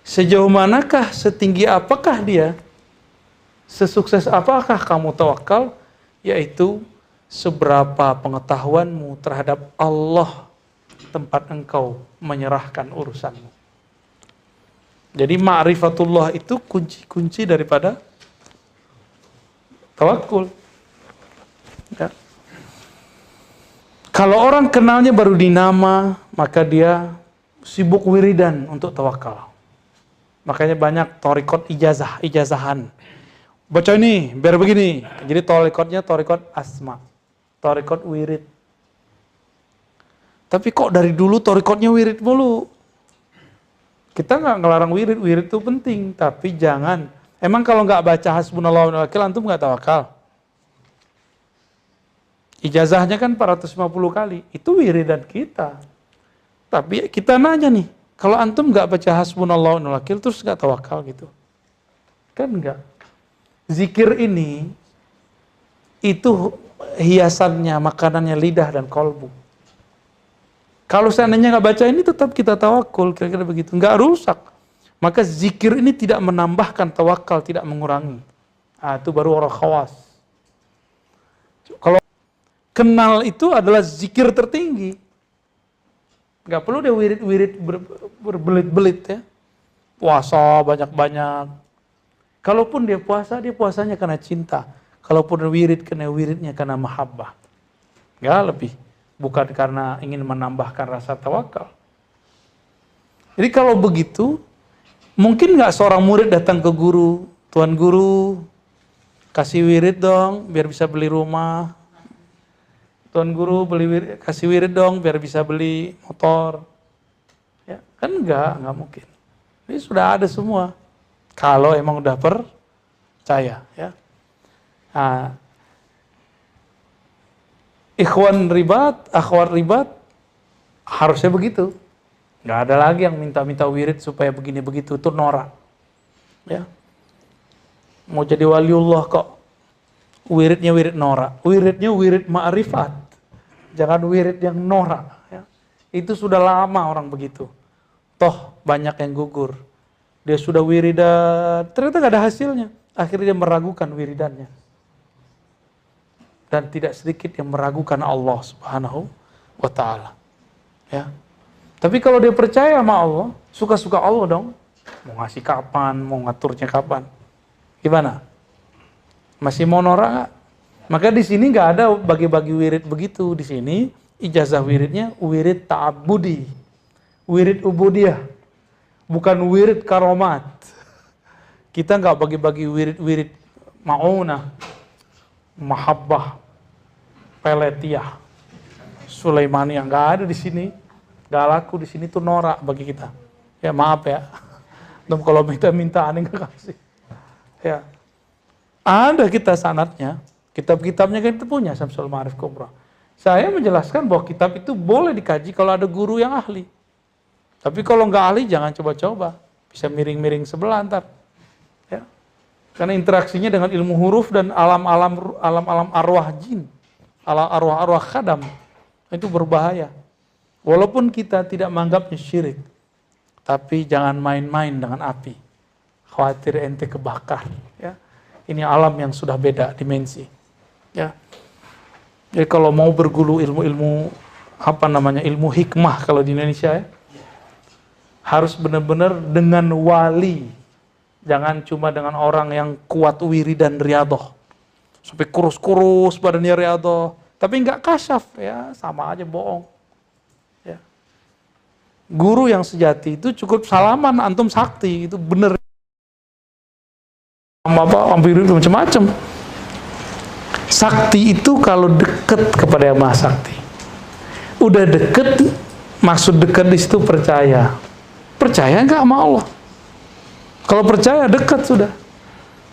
sejauh manakah, setinggi apakah dia, sesukses apakah kamu tawakal, yaitu seberapa pengetahuanmu terhadap Allah tempat engkau menyerahkan urusanmu. Jadi ma'rifatullah itu kunci-kunci daripada tawakul. Ya. Kalau orang kenalnya baru di nama, maka dia sibuk wiridan untuk tawakal. Makanya banyak thariqat ijazahan. Baca ini, biar begini. Jadi thariqatnya thariqat asma, thariqat wirid. Tapi kok dari dulu thariqatnya wirid mulu? Kita nggak ngelarang wirid, wirid itu penting, tapi jangan. Emang kalau nggak baca hasbunallahu wa ni'mal wakil, antum nggak tawakal? Ijazahnya kan 450 kali, itu wiridan kita. Tapi kita nanya nih, kalau antum nggak baca hasbunallahu wa ni'mal wakil, terus nggak tawakal gitu? Kan nggak. Zikir ini, itu hiasannya, makanannya lidah dan kolbu. Kalau seandainya nggak baca ini, tetap kita tawakul, kira-kira begitu. Nggak rusak. Maka zikir ini tidak menambahkan tawakal, tidak mengurangi. Nah, itu baru orang khawas. Kalau kenal itu adalah zikir tertinggi. Nggak perlu dia wirid-wirid berbelit-belit ya. Puasa banyak-banyak. Kalaupun dia puasa, dia puasanya karena cinta. Kalaupun wirid, karena wiridnya karena mahabbah. Nggak lebih. Bukan karena ingin menambahkan rasa tawakal. Jadi kalau begitu, mungkin nggak seorang murid datang ke guru, Tuan Guru, kasih wirid dong, biar bisa beli rumah. Tuan Guru kasih wirid dong, biar bisa beli motor. Ya, kan nggak mungkin. Ini sudah ada semua. Kalau emang udah percaya, ya. Nah, ikhwan ribat, akhwat ribat, harusnya begitu. Nggak ada lagi yang minta-minta wirid supaya begini begitu, itu norak. Ya. Mau jadi waliullah kok wiridnya wirid norak, wiridnya wirid ma'rifat, jangan wirid yang norak. Ya. Itu sudah lama orang begitu. Toh banyak yang gugur. Dia sudah wiridan, ternyata nggak ada hasilnya. Akhirnya dia meragukan wiridannya. Dan tidak sedikit yang meragukan Allah Subhanahu wa ta'ala. Ya. Tapi kalau dia percaya sama Allah, suka-suka Allah dong. Mau ngasih kapan, mau ngaturnya kapan. Gimana? Masih mau norak nggak? Maka di sini nggak ada bagi-bagi wirid begitu. Di sini ijazah wiridnya wirid ta'abudi, wirid ubudiyah, bukan wirid karomat. Kita nggak bagi-bagi wirid-wirid ma'unah, mahabbah, peletiyah. Sulaimani yang nggak ada di sini, nggak laku di sini tuh norak bagi kita. Ya maaf ya. Dan kalau minta aneh nggak kasih. Ya. Ada kita sanadnya, kitab-kitabnya kita punya Syamsul Ma'arif Kubra. Saya menjelaskan bahwa kitab itu boleh dikaji kalau ada guru yang ahli. Tapi kalau nggak ahli jangan coba-coba. Bisa miring-miring sebelah ntar. Ya. Karena interaksinya dengan ilmu huruf dan alam-alam arwah jin. Arwah-arwah khadam. Itu berbahaya. Walaupun kita tidak menganggapnya syirik. Tapi jangan main-main dengan api. Khawatir ente kebakar. Ya. Ini alam yang sudah beda dimensi. Ya. Jadi kalau mau berguru ilmu-ilmu ilmu hikmah kalau di Indonesia ya, harus benar-benar dengan wali. Jangan cuma dengan orang yang kuat wiridan riyadhah. Sampai kurus-kurus badannya riyadhah, tapi nggak kasyaf ya, sama aja bohong. Ya. Guru yang sejati itu cukup salaman antum sakti, itu bener. Macam-macam. Sakti itu kalau deket kepada yang maha sakti. Udah deket, maksud deket di situ percaya. Percaya nggak sama Allah? Kalau percaya dekat sudah.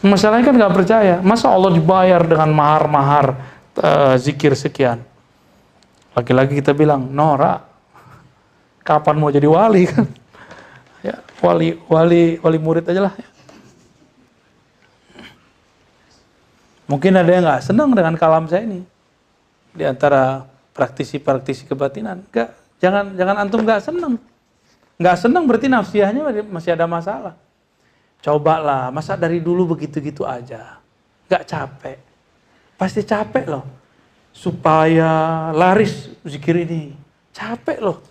Masalahnya kan nggak percaya. Masa Allah dibayar dengan mahar-mahar zikir sekian? Lagi-lagi kita bilang norak. Kapan mau jadi wali kan? Ya, wali murid aja lah. Mungkin ada yang nggak senang dengan kalam saya ini di antara praktisi kebatinan. Enggak, jangan antum nggak senang. Nggak senang berarti nafsiyahnya masih ada masalah. Cobalah, masa dari dulu begitu-gitu aja. Nggak capek. Pasti capek loh. Supaya laris zikir ini. Capek loh.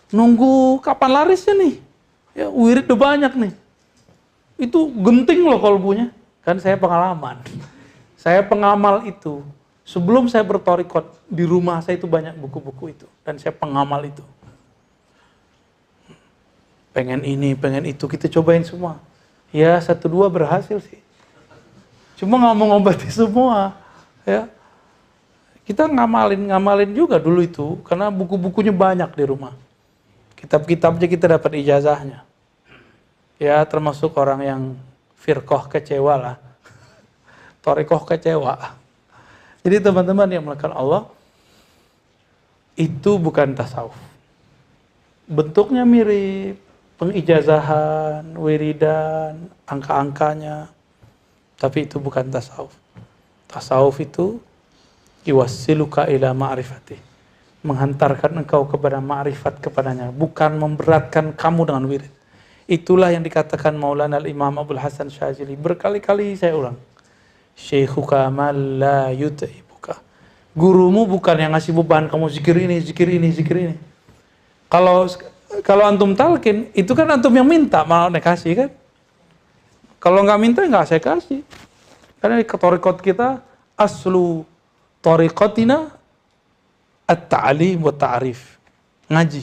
Nunggu kapan larisnya nih. Ya wirid udah banyak nih. Itu genting loh kalbunya. Kan saya pengalaman. Saya pengamal itu. Sebelum saya bertorikot, di rumah saya itu banyak buku-buku itu. Dan saya pengamal itu. Pengen ini, pengen itu, kita cobain semua. Ya 1-2 berhasil sih. Cuma nggak mau ngobati semua. Ya. Kita ngamalin juga dulu itu. Karena buku-bukunya banyak di rumah. Kitab-kitabnya kita dapat ijazahnya. Ya termasuk orang yang firqah kecewa lah. Torikoh kecewa. Jadi teman-teman yang melakukan Allah, itu bukan tasawuf. Bentuknya mirip, pengijazahan, wiridan, angka-angkanya, tapi itu bukan tasawuf. Tasawuf itu yuwassiluka ila ma'rifati, menghantarkan engkau kepada ma'rifat kepadanya, bukan memberatkan kamu dengan wirid. Itulah yang dikatakan Maulana Al-Imam Abdul Hasan Syazili. Berkali-kali saya ulang. Syekhuka man la yut'ibuka. Gurumu bukan yang ngasih beban kamu zikir ini, zikir ini, zikir ini. Kalau antum talqin, itu kan antum yang minta, malah kasih kan. Kalau nggak minta nggak saya kasih. Karena di torikot kita aslu torikotina at-ta'lim wa ta'rif. Ngaji.